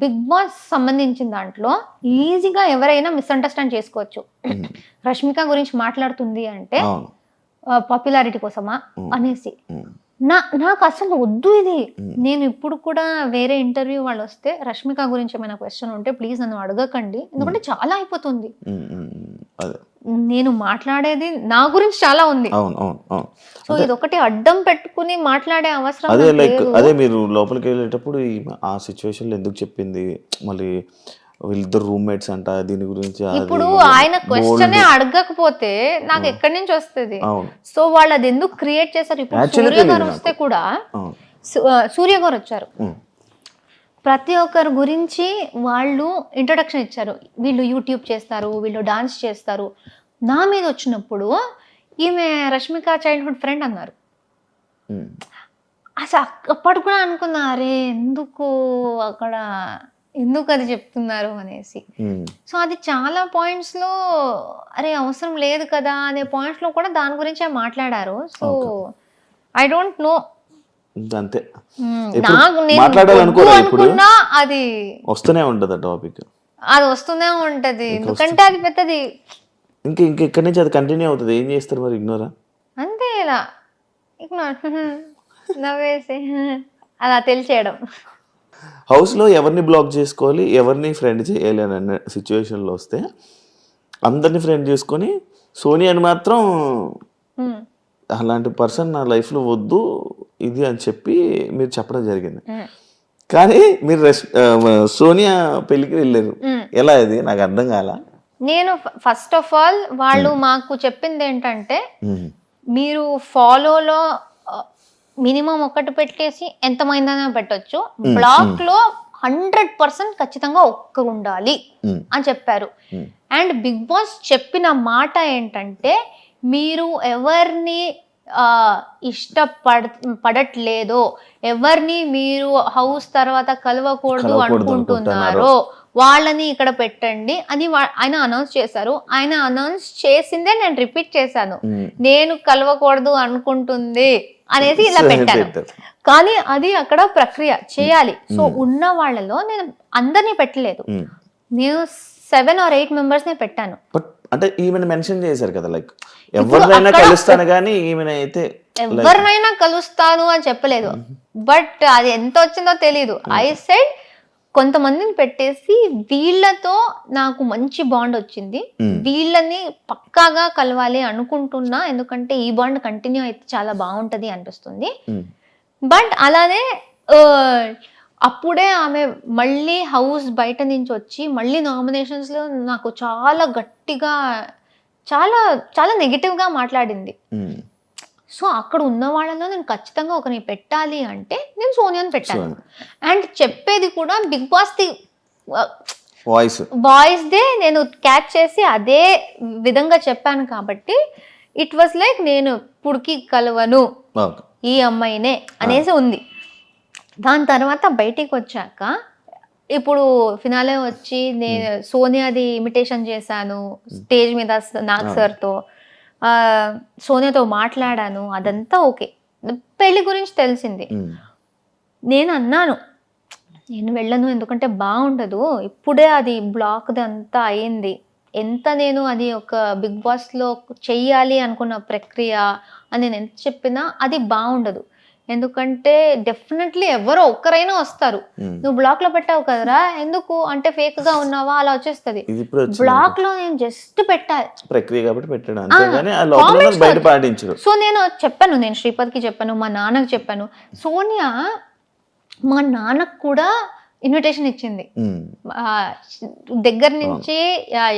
Speaker 3: బిగ్ బాస్ సంబంధించిన దాంట్లో ఈజీగా ఎవరైనా మిస్అండర్స్టాండ్ చేసుకోవచ్చు. రష్మిక గురించి మాట్లాడుతుంది అంటే పాపులారిటీ కోసమా అనేసి. నాకు అసలు వద్దు ఇది. నేను ఇప్పుడు కూడా వేరే ఇంటర్వ్యూ వాళ్ళు వస్తే రష్మిక గురించి ఏమైనా క్వశ్చన్ ఉంటే ప్లీజ్ నన్ను అడగకండి, ఎందుకంటే చాలా అయిపోతుంది. నేను మాట్లాడేది నా గురించి చాలా ఉంది. సో ఇది ఒకటి అడ్డం పెట్టుకుని మాట్లాడే అవసరం లేదు.
Speaker 2: అదే మీరు లోపలికి వెళ్ళేటప్పుడు ఆ సిచ్యువేషన్ లో ఎందుకు చెప్పింది, మళ్ళీ వీళ్ళిద్దరు రూమ్మేట్స్ అంట, దీని గురించి
Speaker 3: ఇప్పుడు ఆయన క్వశ్చనే అడగకపోతే నాకు ఎక్కడి నుంచి వస్తుంది? సో వాళ్ళు అది ఎందుకు క్రియేట్ చేశారు? ఇప్పుడు సూర్య గారు వస్తే కూడా, సూర్య గారు వచ్చారు, ప్రతి ఒక్కరి గురించి వాళ్ళు ఇంట్రొడక్షన్ ఇచ్చారు. వీళ్ళు యూట్యూబ్ చేస్తారు, వీళ్ళు డాన్స్ చేస్తారు. నా మీద వచ్చినప్పుడు ఈమె రష్మిక చైల్డ్హుడ్ ఫ్రెండ్ అన్నారు. అసలు అప్పటి కూడా అనుకున్నా, అరే ఎందుకు అక్కడ ఎందుకు అది చెప్తున్నారు అనేసి. సో అది చాలా పాయింట్స్ లో అరే అవసరం లేదు కదా అనే పాయింట్స్ లో కూడా దాని గురించే మాట్లాడారు. సో ఐ డోంట్ నో
Speaker 2: అంతే.
Speaker 3: నాకు నేను
Speaker 2: మాట్లాడాలనుకోరా ఇప్పుడు
Speaker 3: అనుకున్నా అది
Speaker 2: వస్తూనే ఉంటది టాపిక్,
Speaker 3: అది వస్తూనే ఉంటది. ఎందుకంటే అది పెద్దది.
Speaker 2: ఇంకెక్కడి నుంచి అది కంటిన్యూ అవుతుంది. ఏం చేస్తారు మరి? ఇగ్నోరా?
Speaker 3: అంతే, ఇలా నవ్వేసి అలా తెలిసేయడం.
Speaker 2: హౌస్లో ఎవరిని బ్లాక్ చేసుకోవాలి, ఎవరిని ఫ్రెండ్ చేయాలి అని అన్న సిచ్యువేషన్లో వస్తే అందరినీ ఫ్రెండ్ చేసుకొని సోనియాని మాత్రం అలాంటి పర్సన్ నా లైఫ్లో వద్దు ఇది అని చెప్పి మీరు చెప్పడం జరిగింది. కానీ మీరు సోనియా పెళ్ళికి వెళ్ళారు. ఎలా ఇది నాకు అర్థం కాల.
Speaker 3: నేను ఫస్ట్ ఆఫ్ ఆల్ వాళ్ళు మాకు చెప్పింది ఏంటంటే, మీరు ఫాలోలో మినిమం ఒకటి పెట్టేసి ఎంతమైందనే పెట్టొచ్చు, బ్లాక్ లో 100% ఖచ్చితంగా ఒక్క ఉండాలి అని చెప్పారు. అండ్ బిగ్ బాస్ చెప్పిన మాట ఏంటంటే, మీరు ఎవరిని పడట్లేదో, ఎవరిని మీరు హౌస్ తర్వాత కలవకూడదు అనుకుంటున్నారో వాళ్ళని ఇక్కడ పెట్టండి అని ఆయన అనౌన్స్ చేశారు. ఆయన అనౌన్స్ చేసిందే నేను రిపీట్ చేశాను, నేను కలవకూడదు అనుకుంటుంది అనేసి ఇలా పెట్టాను. కానీ అది అక్కడ ప్రక్రియ చేయాలి. సో ఉన్న వాళ్ళలో నేను అందరినీ పెట్టలేదు, నేను 7 or 8 మెంబర్స్ నే పెట్టాను.
Speaker 2: అంటే ఈమెను మెన్షన్ చేశారు కదా, లైక్ ఎవరినైనా కలుస్తాను కానీ ఈమెనైతే
Speaker 3: ఎవరినైనా కలుస్తాను అని చెప్పలేదు. బట్ అది ఎంత వచ్చిందో తెలీదు. ఐ సెడ్ కొంతమందిని పెట్టేసి వీళ్ళతో నాకు మంచి బాండ్ వచ్చింది, వీళ్ళని పక్కాగా కలవాలి అనుకుంటున్నా, ఎందుకంటే ఈ బాండ్ కంటిన్యూ అయితే చాలా బాగుంటది అనిపిస్తుంది. బట్ అలానే అప్పుడే ఆమె మళ్ళీ హౌస్ బయట నుంచి వచ్చి మళ్ళీ నామినేషన్స్ లో నాకు చాలా గట్టిగా చాలా చాలా నెగిటివ్ గా మాట్లాడింది. సో అక్కడ ఉన్న వాళ్ళలో నేను ఖచ్చితంగా ఒకరిని పెట్టాలి అంటే నేను సోనియాని పెట్టాను. అండ్ చెప్పేది కూడా బిగ్ బాస్ ది వాయిస్ దే నేను క్యాచ్ చేసి అదే విధంగా చెప్పాను కాబట్టి ఇట్ వాస్ లైక్ నేను పుడికి కలవను ఈ అమ్మాయినే అనేసి ఉంది. దాని తర్వాత బయటికి వచ్చాక ఇప్పుడు ఫినాలే వచ్చి నేను సోనియాది ఇమిటేషన్ చేశాను స్టేజ్ మీద నాగ్ సార్తో, సోనియాతో మాట్లాడాను, అదంతా ఓకే. పెళ్లి గురించి తెలిసింది. నేను అన్నాను నేను వెళ్ళను, ఎందుకంటే బాగుండదు, ఇప్పుడే అది బ్లాక్ అంతా అయింది, ఎంత నేను అది ఒక బిగ్ బాస్లో చెయ్యాలి అనుకున్న ప్రక్రియ అని నేను ఎంత చెప్పినా అది బాగుండదు. ఎందుకంటే డెఫినెట్లీ ఎవరో ఒక్కరైనా వస్తారు, నువ్వు బ్లాక్ లో పెట్టావు కదరా ఎందుకు అంటే ఫేక్ గా ఉన్నావా అలా వచ్చేస్తుంది. బ్లాక్ లో నేను జస్ట్ పెట్టాలి ప్రక్రియ కాబట్టి పెట్టాను. సో నేను చెప్పాను, నేను శ్రీపద్కి చెప్పాను, మా నాన్నకి చెప్పాను. సోనియా మా నాన్నకు కూడా ఇన్విటేషన్ ఇచ్చింది దగ్గర నుంచి.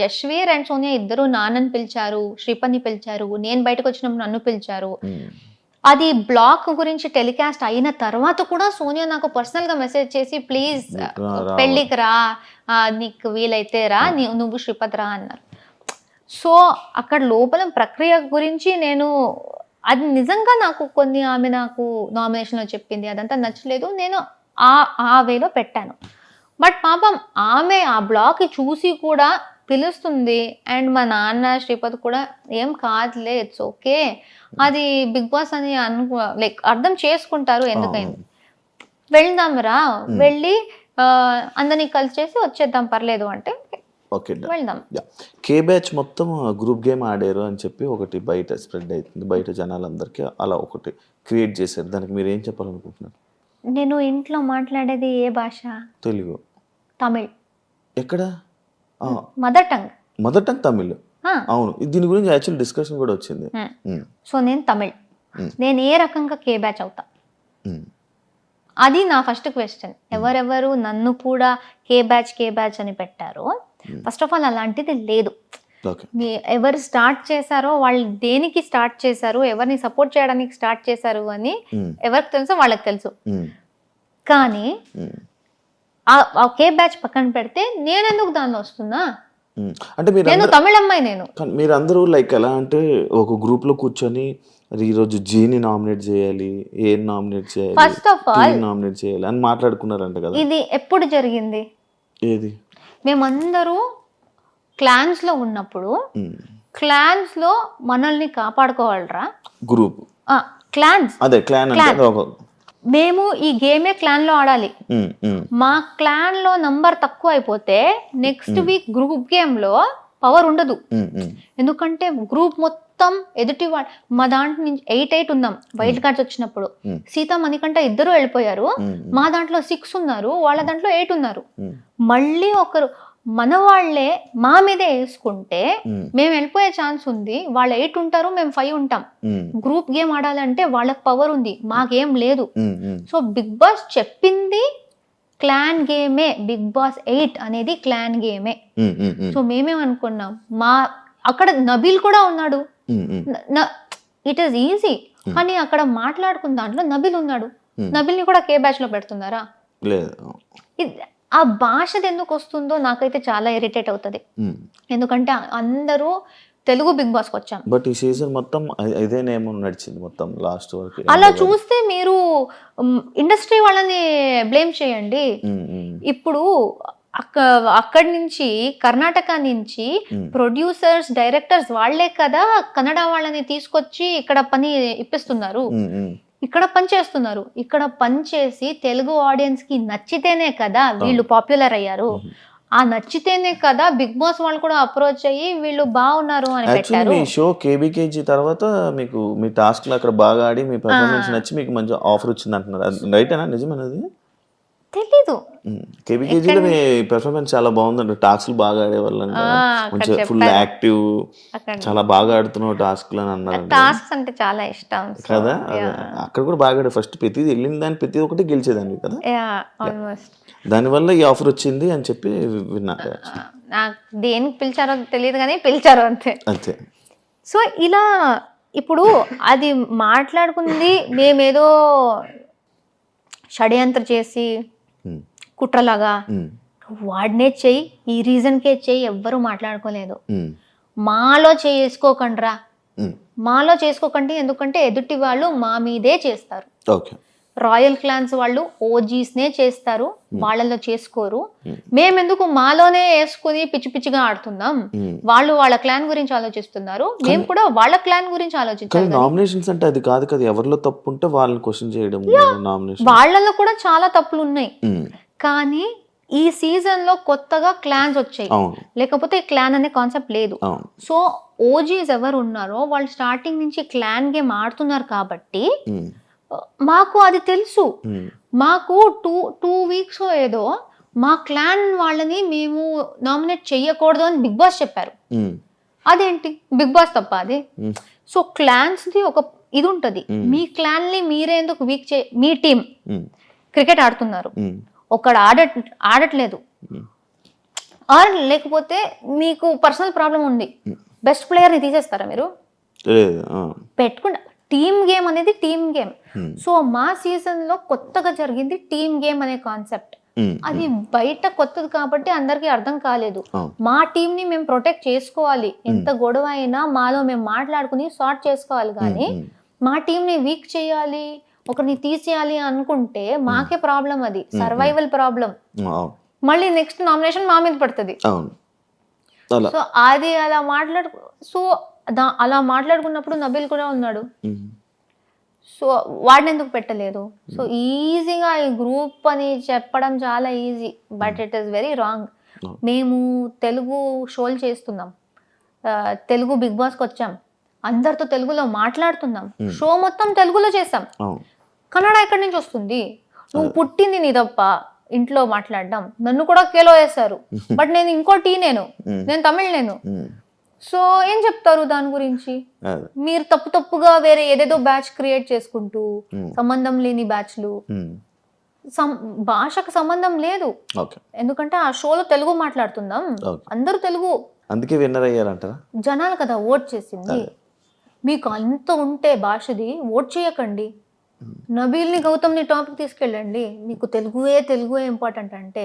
Speaker 3: యశ్వీర్ అండ్ సోనియా ఇద్దరు నాన్నని పిలిచారు, శ్రీపద్ని పిలిచారు, నేను బయటకు వచ్చినప్పుడు నన్ను పిలిచారు. అది బ్లాక్ గురించి టెలికాస్ట్ అయిన తర్వాత కూడా సోనియా నాకు పర్సనల్ గా మెసేజ్ చేసి ప్లీజ్ పెళ్ళికి రా, నీకు వీలైతే రా, నువ్వు శ్రీపద్ రా అన్నారు. సో అక్కడ లోపల ప్రక్రియ గురించి నేను అది నిజంగా నాకు కొన్ని ఆమె నాకు నామినేషన్లో చెప్పింది అదంతా నచ్చలేదు, నేను ఆ వేలో పెట్టాను. బట్ పాపం ఆమె ఆ బ్లాక్ చూసి కూడా పిలుస్తుంది. అండ్ మా నాన్న శ్రీపద్ కూడా ఏం కాదులే ఇట్స్ ఓకే, అది బిగ్ బాస్ అని లైక్ అర్థం చేసుకుంటారు, ఎందుకైంది వెళ్దాం రా, వెళ్ళి అందరినీ కలిసేసి వచ్చేద్దాం పర్లేదు అంటే వెళ్దాం.
Speaker 2: కే బ్యాచ్ మొత్తం గ్రూప్ గేమ్ ఆడారు అని చెప్పి ఒకటి బయట స్ప్రెడ్ అవుతుంది, బయట జనాలందరికీ అలా ఒకటి క్రియేట్ చేశారు. దానికి మీరు ఏం చెప్పాలనుకుంటున్నారు?
Speaker 3: నేను ఇంట్లో మాట్లాడేది ఏ భాష?
Speaker 2: తెలుగు,
Speaker 3: తమిళ్.
Speaker 2: ఎక్కడ?
Speaker 3: Mother tongue
Speaker 2: Tamil. అవును, దీని గురించి యాక్చువల్ డిస్కషన్ కూడా వచ్చింది.
Speaker 3: సో నేను తమిళ్, నేను ఏ రకంగా కే బ్యాచ్ అవుతా? అది నా ఫస్ట్ క్వశ్చన్. ఎవరెవరు నన్ను కూడా కే బ్యాచ్ అని పెట్టారో, ఫస్ట్ ఆఫ్ ఆల్ అలాంటిది లేదు. ఎవరు స్టార్ట్ చేశారో వాళ్ళు దేనికి స్టార్ట్ చేశారు, ఎవరిని సపోర్ట్ చేయడానికి స్టార్ట్ చేశారు అని ఎవరికి తెలుసో వాళ్ళకి తెలుసు. కానీ ఆ కే బ్యాచ్ పక్కన పెడితే నేను ఎందుకు దానిలో వస్తున్నా?
Speaker 2: అంటే
Speaker 3: నేను తమిళ అమ్మాయి.
Speaker 2: మీరు అందరూ లైక్ ఎలా అంటే ఒక గ్రూప్ లో కూర్చొని ఈ రోజు జీని నామినేట్ చేయాలి, ఏ నామినేట్ చేయాలి,
Speaker 3: ఫస్ట్ ఆఫ్ ఆల్
Speaker 2: నామినేట్ చేయాలి అని మాట్లాడుకున్నారంట కదా.
Speaker 3: ఇది ఎప్పుడు జరిగింది?
Speaker 2: ఏది?
Speaker 3: మేమందరూ క్లాన్స్ లో ఉన్నప్పుడు క్లాన్స్ లో మనల్ని కాపాడుకోవాలరా గ్రూప్ క్లాన్స్,
Speaker 2: అదే క్లాన్ అంటే
Speaker 3: మేము ఈ గేమే క్లాన్లో ఆడాలి. మా క్లాన్లో నంబర్ తక్కువ అయిపోతే నెక్స్ట్ వీక్ గ్రూప్ గేమ్లో పవర్ ఉండదు. ఎందుకంటే గ్రూప్ మొత్తం ఎదుటి మా దాంట్లో నుంచి 8 ఉన్నాం వైల్డ్ కార్డ్స్ వచ్చినప్పుడు. సీత మణికంఠ ఇద్దరు వెళ్ళిపోయారు. మా దాంట్లో 6 ఉన్నారు, వాళ్ళ దాంట్లో 8 ఉన్నారు. మళ్ళీ ఒకరు మన వాళ్ళే మా మీదే వేసుకుంటే మేము వెళ్ళిపోయే ఛాన్స్ ఉంది. వాళ్ళు 8 ఉంటారు, మేము 5 ఉంటాం. గ్రూప్ గేమ్ ఆడాలంటే వాళ్ళకి పవర్ ఉంది, మాకేం లేదు. సో బిగ్ బాస్ చెప్పింది క్లాన్ గేమే. బిగ్ బాస్ 8 అనేది క్లాన్ గేమే. సో మేమేమనుకున్నాం, అక్కడ నబీల్ కూడా ఉన్నాడు. It is easy. కానీ అక్కడ మాట్లాడుకున్న దాంట్లో నబీల్ ఉన్నాడు. నబీల్ని కూడా కే బ్యాచ్ లో పెడుతున్నారా? ఆ భాషది ఎందుకు వస్తుందో నాకైతే చాలా ఇరిటేట్ అవుతుంది. ఎందుకంటే అందరూ తెలుగు బిగ్ బాస్ కి వచ్చాం.
Speaker 2: బట్ ఈ సీజన్ మొత్తం ఇదే నేమ్ నడిచింది మొత్తం లాస్ట్ వరకు.
Speaker 3: అలా చూస్తే మీరు ఇండస్ట్రీ వాళ్ళని బ్లేమ్ చేయండి. ఇప్పుడు అక్కడి నుంచి కర్ణాటక నుంచి ప్రొడ్యూసర్స్, డైరెక్టర్స్ వాళ్లే కదా కన్నడ వాళ్ళని తీసుకొచ్చి ఇక్కడ పని ఇప్పిస్తున్నారు, ఇక్కడ పని చేస్తున్నారు. ఇక్కడ పని చేసి తెలుగు ఆడియన్స్ కి నచ్చితేనే కదా వీళ్ళు పాపులర్ అయ్యారు. ఆ నచ్చితేనే కదా బిగ్ బాస్ వాళ్ళు కూడా అప్రోచ్ అయ్యి వీళ్ళు బాగున్నారు అని పెట్టారు.
Speaker 2: మీ షో కేబీకేజీ తర్వాత మీకు మీ టాస్క్ అక్కడ బాగా ఆడి మీ పర్ఫార్మెన్స్ నచ్చి మీకు మంచి ఆఫర్ వచ్చింది అంటున్నారు. రైటేనా? నిజమేనది?
Speaker 3: తెలీదు.
Speaker 2: కేబీకేజీలో మీ పెర్ఫార్మెన్స్ చాలా బాగుందండి. టాస్క్లు బాగా ఆడేవాళ్ళంట, మంచిగా ఫుల్ యాక్టివ్, చాలా బాగా ఆడుతున్నావు టాస్క్లు అని అన్నారు.
Speaker 3: టాస్క్స్ అంటే చాలా ఇష్టం
Speaker 2: కదా. అక్కడ కూడా బాగా ఆడే ఫస్ట్ ప్రతిది వెళ్ళిన దాన్ని ప్రతి ఒక్కటి గెలిచేదాన్ని కదా. దానివల్ల ఈ ఆఫర్ వచ్చింది అని చెప్పి విన్నా.
Speaker 3: నాకు దేనికి పిలిచారో తెలియదు కానీ పిలిచారు అంతే
Speaker 2: అంతే.
Speaker 3: సో ఇలా ఇప్పుడు అది మాట్లాడుకుంది మేమేదో షడ్యంత్ర చేసి కుట్రలాగా వాడినే చెయ్యి, ఈ రీజన్కే చెయ్యి, ఎవ్వరూ మాట్లాడుకోలేదు. మాలో చేసుకోకండ్రా, మాలో చేసుకోకండి. ఎందుకంటే ఎదుటి వాళ్ళు మా మీదే చేస్తారు. రాయల్ క్లాన్స్ వాళ్ళు ఓజీస్నే చేస్తారు, వాళ్ళలో చేసుకోరు. మేమెందుకు మాలోనే వేసుకుని పిచ్చి పిచ్చిగా ఆడుతున్నాం? వాళ్ళు వాళ్ళ క్లాన్ గురించి ఆలోచిస్తున్నారు, మేము కూడా వాళ్ళ క్లాన్ గురించి ఆలోచించాలి.
Speaker 2: నామినేషన్స్ అంటే అది కాదు కదా, ఎవరిలో తప్పు ఉంటే వాళ్ళని క్వశ్చన్ చేయడం.
Speaker 3: వాళ్ళలో కూడా చాలా తప్పులు ఉన్నాయి. కానీ ఈ సీజన్ లో కొత్తగా క్లాన్స్ వచ్చాయి, లేకపోతే క్లాన్ అనే కాన్సెప్ట్ లేదు. సో ఓజీస్ ఎవరు ఉన్నారో వాళ్ళు స్టార్టింగ్ నుంచి క్లాన్ గేమ్ ఆడుతున్నారు కాబట్టి మాకు అది తెలుసు. మాకు టూ వీక్స్ ఏదో మా క్లాన్ వాళ్ళని మేము నామినేట్ చెయ్యకూడదు అని బిగ్ బాస్ చెప్పారు. అదేంటి బిగ్ బాస్ తప్ప అది? సో క్లాన్స్ ది ఒక ఇది ఉంటది. మీ క్లాన్ ని మీరే ఎందుకు వీక్ మీ టీం క్రికెట్ ఆడుతున్నారు, ఒకడు ఆడట్లేదు, ఆర్ లేకపోతే మీకు పర్సనల్ ప్రాబ్లం ఉంది, బెస్ట్ ప్లేయర్ ని తీసేస్తారా మీరు? పెట్టుకుంటా. టీమ్ గేమ్ అనేది టీమ్ గేమ్. సో మా సీజన్ లో కొత్తగా జరిగింది టీమ్ గేమ్ అనే కాన్సెప్ట్. అది బయట కొత్తది కాబట్టి అందరికి అర్థం కాలేదు. మా టీం ని మేము ప్రొటెక్ట్ చేసుకోవాలి, ఎంత గొడవ అయినా మాలో మేము మాట్లాడుకుని సార్ట్ చేసుకోవాలి. కానీ మా టీం ని వీక్ చేయాలి, ఒకరిని తీసేయాలి అనుకుంటే మాకే ప్రాబ్లం, అది సర్వైవల్ ప్రాబ్లం. మళ్ళీ నెక్స్ట్ నామినేషన్ మా మీద పడుతుంది. సో అది అలా మాట్లాడుకున్నప్పుడు నబీల్ కూడా ఉన్నాడు. సో వాడిని ఎందుకు పెట్టలేదు? సో ఈజీగా ఈ గ్రూప్ అని చెప్పడం చాలా easy, but it is very wrong. మేము తెలుగు షోలు చేస్తున్నాం, తెలుగు బిగ్ బాస్కి వచ్చాం, అందరితో తెలుగులో మాట్లాడుతున్నాం, షో మొత్తం తెలుగులో చేసాం. కన్నడ ఎక్కడి నుంచి వస్తుంది? నువ్వు పుట్టింది నీ తప్ప ఇంట్లో మాట్లాడడం. నన్ను కూడా కేలో వేశారు, బట్ నేను ఇంకో నేను తమిళ్ సో ఏం చెప్తారు దాని గురించి? మీరు తప్పుగా వేరే ఏదేదో బ్యాచ్ క్రియేట్ చేసుకుంటూ, సంబంధం లేని బ్యాచ్లు, భాషకు సంబంధం లేదు. ఎందుకంటే ఆ షోలో తెలుగు మాట్లాడుతున్నాం, అందరూ తెలుగు, అందుకే విన్నర్ అయ్యారంటారా? జనాలు కదా ఓట్ చేసింది. మీకు అంత ఉంటే భాషది ఓట్ చేయకండి. నబీల్ని, గౌతమ్ని టాపిక్ తీసుకెళ్ళండి. మీకు తెలుగువే ఇంపార్టెంట్ అంటే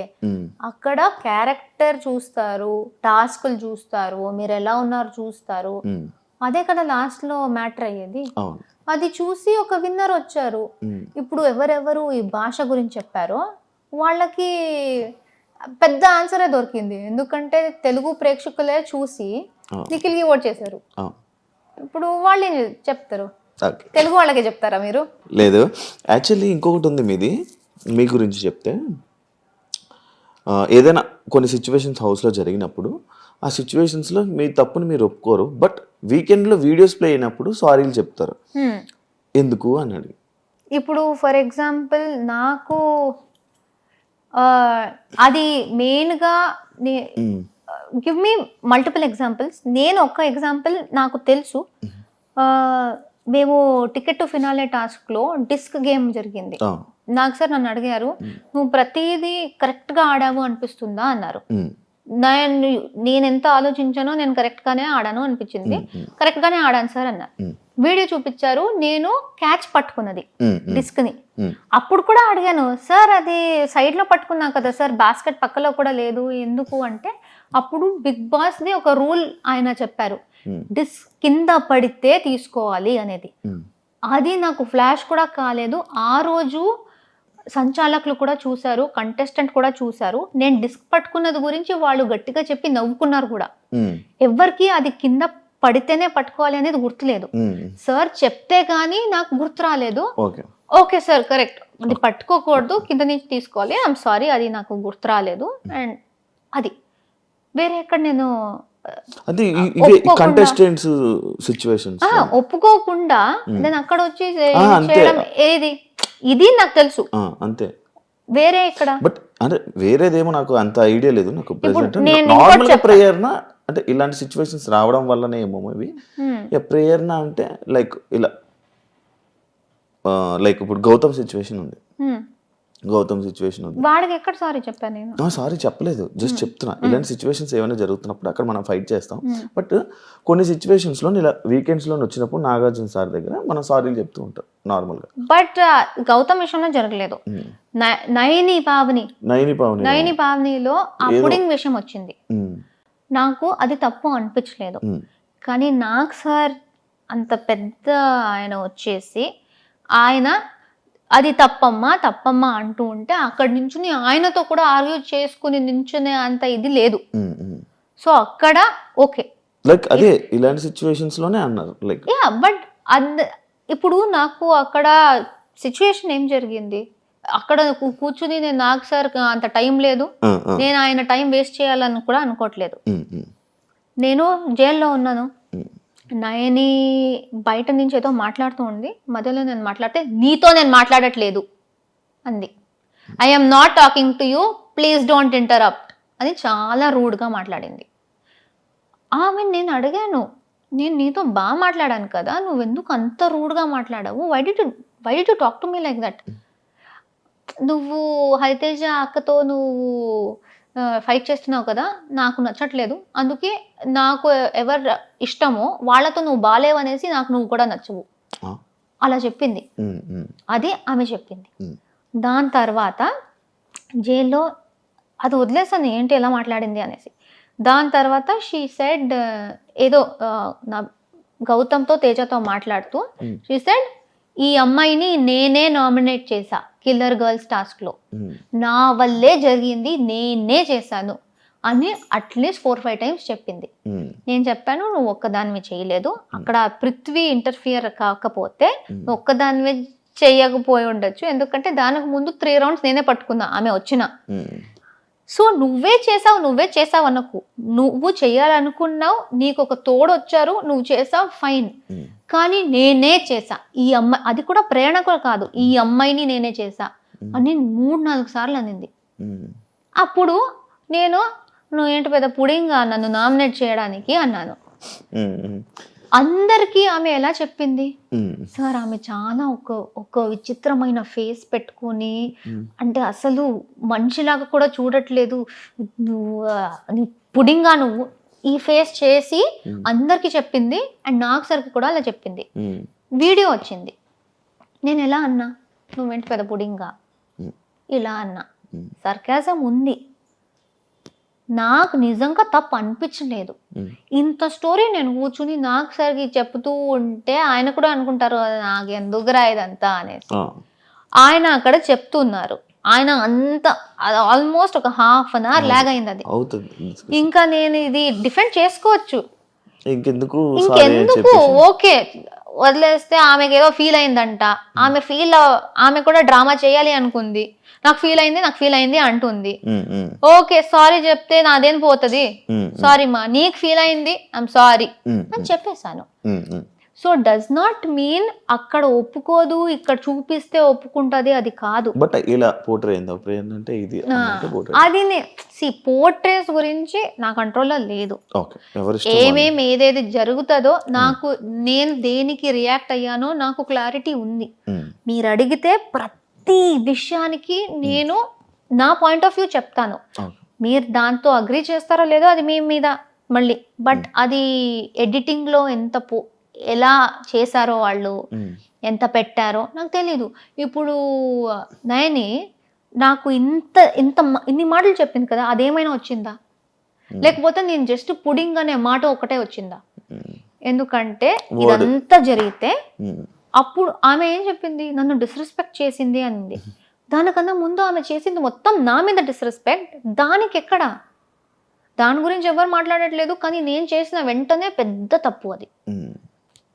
Speaker 3: అక్కడ క్యారెక్టర్ చూస్తారు, టాస్క్లు చూస్తారు, మీరు ఎలా ఉన్నారు చూస్తారు. అదే కదా లాస్ట్ లో మ్యాటర్ అయ్యేది. అది చూసి ఒక విన్నర్ వచ్చారు. ఇప్పుడు ఎవరెవరు ఈ భాష గురించి చెప్పారో వాళ్ళకి పెద్ద ఆన్సరే దొరికింది. ఎందుకంటే తెలుగు ప్రేక్షకులే చూసి నిఖిల్కి ఓట్ చేశారు. ఇప్పుడు వాళ్ళు ఏం చెప్తారు?
Speaker 2: ఓకే.
Speaker 3: తెలుగు వాళ్ళకే చెప్తారా మీరు?
Speaker 2: లేదు, యాక్చువల్లీ ఇంకొకటి ఉంది మీది, మీ గురించి చెప్తే ఏదైనా కొన్ని సిచ్యువేషన్స్ హౌస్లో జరిగినప్పుడు ఆ సిచ్యువేషన్స్లో మీ తప్పుని మీరు ఒప్పుకోరు, బట్ వీకెండ్లో వీడియోస్ ప్లే అయినప్పుడు సారీలు చెప్తారు. ఎందుకు అని అడిగి.
Speaker 3: ఇప్పుడు ఫర్ ఎగ్జాంపుల్ నాకు అది మెయిన్గా గివ్ మీ మల్టిపుల్ ఎగ్జాంపుల్స్. నేను ఒక ఎగ్జాంపుల్ నాకు తెలుసు. మేము టికెట్ టు ఫినాలే టాస్క్లో డిస్క్ గేమ్ జరిగింది. నాకు సార్ నన్ను అడిగారు, నువ్వు ప్రతిదీ కరెక్ట్గా ఆడావు అనిపిస్తుందా అన్నారు. నేను ఎంత ఆలోచించానో నేను కరెక్ట్గానే ఆడాను అనిపించింది. కరెక్ట్గానే ఆడాను సార్ అన్నారు. వీడియో చూపించారు, నేను క్యాచ్ పట్టుకున్నది డిస్క్ని. అప్పుడు కూడా అడిగాను, సార్ అది సైడ్లో పట్టుకున్నా కదా సార్, బాస్కెట్ పక్కలో కూడా లేదు ఎందుకు అంటే, అప్పుడు బిగ్ బాస్ది ఒక రూల్ ఆయన చెప్పారు, డిస్క్ కింద పడితే తీసుకోవాలి అనేది. అది నాకు ఫ్లాష్ కూడా కాలేదు. ఆ రోజు సంచాలకులు కూడా చూశారు, కంటెస్టెంట్ కూడా చూశారు. నేను డిస్క్ పట్టుకున్నది గురించి వాళ్ళు గట్టిగా చెప్పి నవ్వుకున్నారు కూడా. ఎవరికి అది కింద పడితేనే పట్టుకోవాలి అనేది గుర్తులేదు. సార్ చెప్తే గానీ నాకు గుర్తు రాలేదు. ఓకే సార్ కరెక్ట్, అది పట్టుకోకూడదు, కింద నుంచి తీసుకోవాలి, ఐఎమ్ సారీ, అది నాకు గుర్తు రాలేదు. అండ్ అది వేరే ఎక్కడ నేను ఒప్పుకోకుండా నేను అక్కడ వచ్చి చేయడం ఏది, ఇది నాకు తెలుసు
Speaker 2: అంతే.
Speaker 3: వేరే ఇక్కడ
Speaker 2: బట్ అంటే వేరేదేమో నాకు అంత ఐడియా లేదు. నాకు నార్మల్ ప్రేయర్నా అంటే ఇలాంటి సిచ్యువేషన్స్ రావడం వల్లనే ఏమో మేబీ ప్రేయర్నా అంటే లైక్ ఇలా లైక్ ఇప్పుడు గౌతమ్ సిచ్యువేషన్ ఉంది.
Speaker 3: వాడికి ఎక్కడ సారీ చెప్పాను నేను?
Speaker 2: సారీ చెప్పలేదు, జస్ట్ చెప్తున్నా. ఇలాంటి సిచ్యువేషన్స్ ఏమైనా జరుగుతున్నప్పుడు అక్కడ మనం ఫైట్ చేస్తాం. బట్ కొన్ని సిచ్యువేషన్స్ లో ఇలా వీకెండ్స్ లో వచ్చినప్పుడు నాగార్జున సార్ దగ్గర మనం సారీలు చెప్తూ ఉంటాం నార్మల్ గా.
Speaker 3: బట్ గౌతమ్ విషయంలో జరగలేదు. నయని పావనిలో ఆ పుడింగ్ విషయం వచ్చింది. నాకు అది తప్పు అనిపించలేదు. కానీ నాకు సార్ అంత పెద్ద ఆయన వచ్చేసి ఆయన అది తప్పమ్మా అంటూ ఉంటే అక్కడి నుంచి ఆయనతో కూడా ఆర్గ్యూ చేసుకుని నించునే అంత ఇది లేదు. సో అక్కడ ఓకే,
Speaker 2: లైక్ అదే ఇలాంటి సిచ్యువేషన్స్ లోనే అన్నారు లైక్.
Speaker 3: బట్ ఇప్పుడు నాకు అక్కడ సిచ్యువేషన్ ఏం జరిగింది, అక్కడ కూర్చుని నేను నాకు సార్ అంత టైం లేదు, నేను ఆయన టైం వేస్ట్ చేయాలని కూడా అనుకోవట్లేదు. నేను జైల్లో ఉన్నాను, నయని బయట నుంచి ఏదో మాట్లాడుతూ ఉంది, మధ్యలో నేను మాట్లాడితే నీతో నేను మాట్లాడట్లేదు అంది. I'm not talking to you, please don't interrupt అని చాలా రూడ్గా మాట్లాడింది. ఆమె నేను అడిగాను, నేను నీతో బాగా మాట్లాడాను కదా, నువ్వు ఎందుకు అంత రూడ్గా మాట్లాడావు, why did you talk to me like that, నువ్వు హరితేజ అక్కతో నువ్వు ఫైట్ చేస్తున్నావు కదా, నాకు నచ్చట్లేదు, అందుకే నాకు ఎవరు ఇష్టమో వాళ్ళతో నువ్వు బాలేవనేసి నాకు నువ్వు కూడా నచ్చవు అలా చెప్పింది. అది ఆమె చెప్పింది. దాని తర్వాత జైల్లో అది వదిలేసాను ఏంటి ఎలా మాట్లాడింది అనేసి. దాని తర్వాత షీ సెడ్ ఏదో నా గౌతమ్తో తేజతో మాట్లాడుతూ షీ సెడ్, ఈ అమ్మాయిని నేనే నామినేట్ చేశా కిల్లర్ గర్ల్స్ టాస్క్లో, నా వల్లే జరిగింది, నేనే చేశాను అని అట్లీస్ట్ 4-5 టైమ్స్ చెప్పింది. నేను చెప్పాను, నువ్వు ఒక్కదానివి చేయలేదు, అక్కడ పృథ్వీ ఇంటర్ఫియర్ కాకపోతే నువ్వు ఒక్కదానివే చేయకపోయి ఉండొచ్చు, ఎందుకంటే దానికి ముందు 3 రౌండ్స్ నేనే పట్టుకున్నా ఆమె వచ్చిన. సో నువ్వే చేసావు అనకు, నువ్వు చేయాలనుకున్నావు, నీకు ఒక తోడు వచ్చారు, నువ్వు చేసావు ఫైన్, కానీ నేనే చేసా ఈ అమ్మాయి, అది కూడా ప్రేరణ కూడా కాదు, ఈ అమ్మాయిని నేనే చేసా అని 3-4 సార్లు అనింది. అప్పుడు నేను, నువ్వు ఏంటి పెద్ద పుడింగా నన్ను నామినేట్ చేయడానికి అన్నాను. అందరికీ ఆమె ఎలా చెప్పింది సార్, ఆమె చాలా ఒక విచిత్రమైన ఫేస్ పెట్టుకొని, అంటే అసలు మనిషిలాగా కూడా చూడట్లేదు, నువ్వు పుడింగా నువ్వు ఈ ఫేస్ చేసి అందరికి చెప్పింది. అండ్ నాకు సరికి కూడా అలా చెప్పింది. వీడియో వచ్చింది, నేను ఎలా అన్నా, నువ్వేంటి పెద్ద పుడింగా ఇలా అన్నా, సర్కాజం ఉంది, నాకు నిజంగా తప్పు అనిపించలేదు. ఇంత స్టోరీ నేను కూర్చుని నాకు సరికి చెప్తూ ఉంటే ఆయన కూడా అనుకుంటారు నాకు ఎందుకురా ఇదంతా అనేసి. ఆయన అక్కడ చెప్తున్నారు, ఆయన అంత ఆల్మోస్ట్ ఒక 1/2 hour లాగ్ అయింది. అది ఇంకా నేను ఇది డిఫెండ్ చేసుకోవచ్చు, ఇంకెందుకు ఓకే వదిలేస్తే ఆమెకి ఏదో ఫీల్ అయిందంట, ఆమె కూడా డ్రామా చేయాలి అనుకుంది, నాకు ఫీల్ అయింది అంటుంది. ఓకే సారీ చెప్తే నాదేం పోతుంది, సారీ మా నీకు ఫీల్ అయింది ఐఎమ్ సారీ అని చెప్పేశాను. సో డస్ నాట్ మీన్ అక్కడ ఒప్పుకోదు, ఇక్కడ చూపిస్తే ఒప్పుకుంటది, అది కాదు.
Speaker 2: బట్ ఇలా పోర్ట్రే అంటే ఇది
Speaker 3: అది పోర్ట్రేస్ గురించి నా కంట్రోల్లో లేదు. ఏదేది జరుగుతుందో నాకు, నేను దేనికి రియాక్ట్ అయ్యానో నాకు క్లారిటీ ఉంది. మీరు అడిగితే ప్రతి విషయానికి నేను నా పాయింట్ ఆఫ్ వ్యూ చెప్తాను. మీరు దాంతో అగ్రీ చేస్తారో లేదో అది మీ మీద మళ్ళీ. బట్ అది ఎడిటింగ్ లో ఎలా చేశారో వాళ్ళు, ఎంత పెట్టారో నాకు తెలీదు. ఇప్పుడు నయని నాకు ఇన్ని మాటలు చెప్పింది కదా, అదేమైనా వచ్చిందా? లేకపోతే నేను జస్ట్ పుడింగ్ అనే మాట ఒకటే వచ్చిందా? ఎందుకంటే ఇదంతా జరిగితే అప్పుడు ఆమె ఏం చెప్పింది, నన్ను డిస్రెస్పెక్ట్ చేసింది అనింది. దానికన్నా ముందు ఆమె చేసింది మొత్తం నా మీద డిస్రెస్పెక్ట్. దానికి ఎక్కడ, దాని గురించి ఎవరు మాట్లాడట్లేదు, కానీ నేను చేసిన వెంటనే పెద్ద తప్పు అది.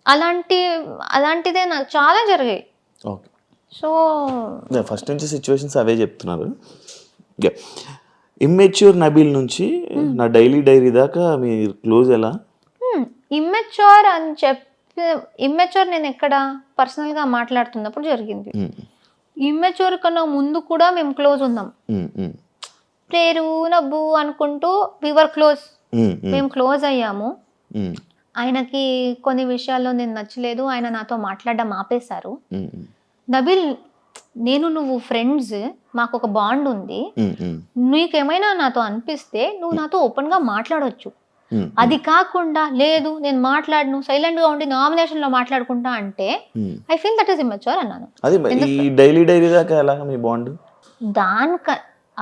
Speaker 3: అలాంటిదే నాకు చాలా జరిగాయి. సో
Speaker 2: ఫస్ట్ నుంచి సిచ్యువేషన్స్ అవే చెప్తున్నారు. ఇమ్మెచ్యూర్ నబీల్ నుంచి నా డైలీ డైరీ దాకా మీ క్లోజ్ ఎలా?
Speaker 3: ఇమ్మెచ్యూర్ అని ఇమ్మెచ్యూర్ నేను ఎక్కడ పర్సనల్గా మాట్లాడుతున్నప్పుడు జరిగింది. ఇమ్మెచ్యూర్ కన్నా ముందు కూడా మేము క్లోజ్ ఉన్నాం. పేరు నవ్వు అనుకుంటూ వివర్ క్లోజ్, మేము క్లోజ్ అయ్యాము. ఆయనకి కొన్ని విషయాల్లో నేను నచ్చలేదు, ఆయన నాతో మాట్లాడడం ఆపేశారు. నబీల్, నువ్వు ఫ్రెండ్స్, మాకు ఒక బాండ్ ఉంది, నీకేమైనా నాతో అనిపిస్తే నువ్వు నాతో ఓపెన్ గా మాట్లాడొచ్చు. అది కాకుండా లేదు నేను మాట్లాడను, సైలెంట్ గా ఉండి నామినేషన్ లో మాట్లాడుకుంటా అంటే I feel that is immature అన్నాను.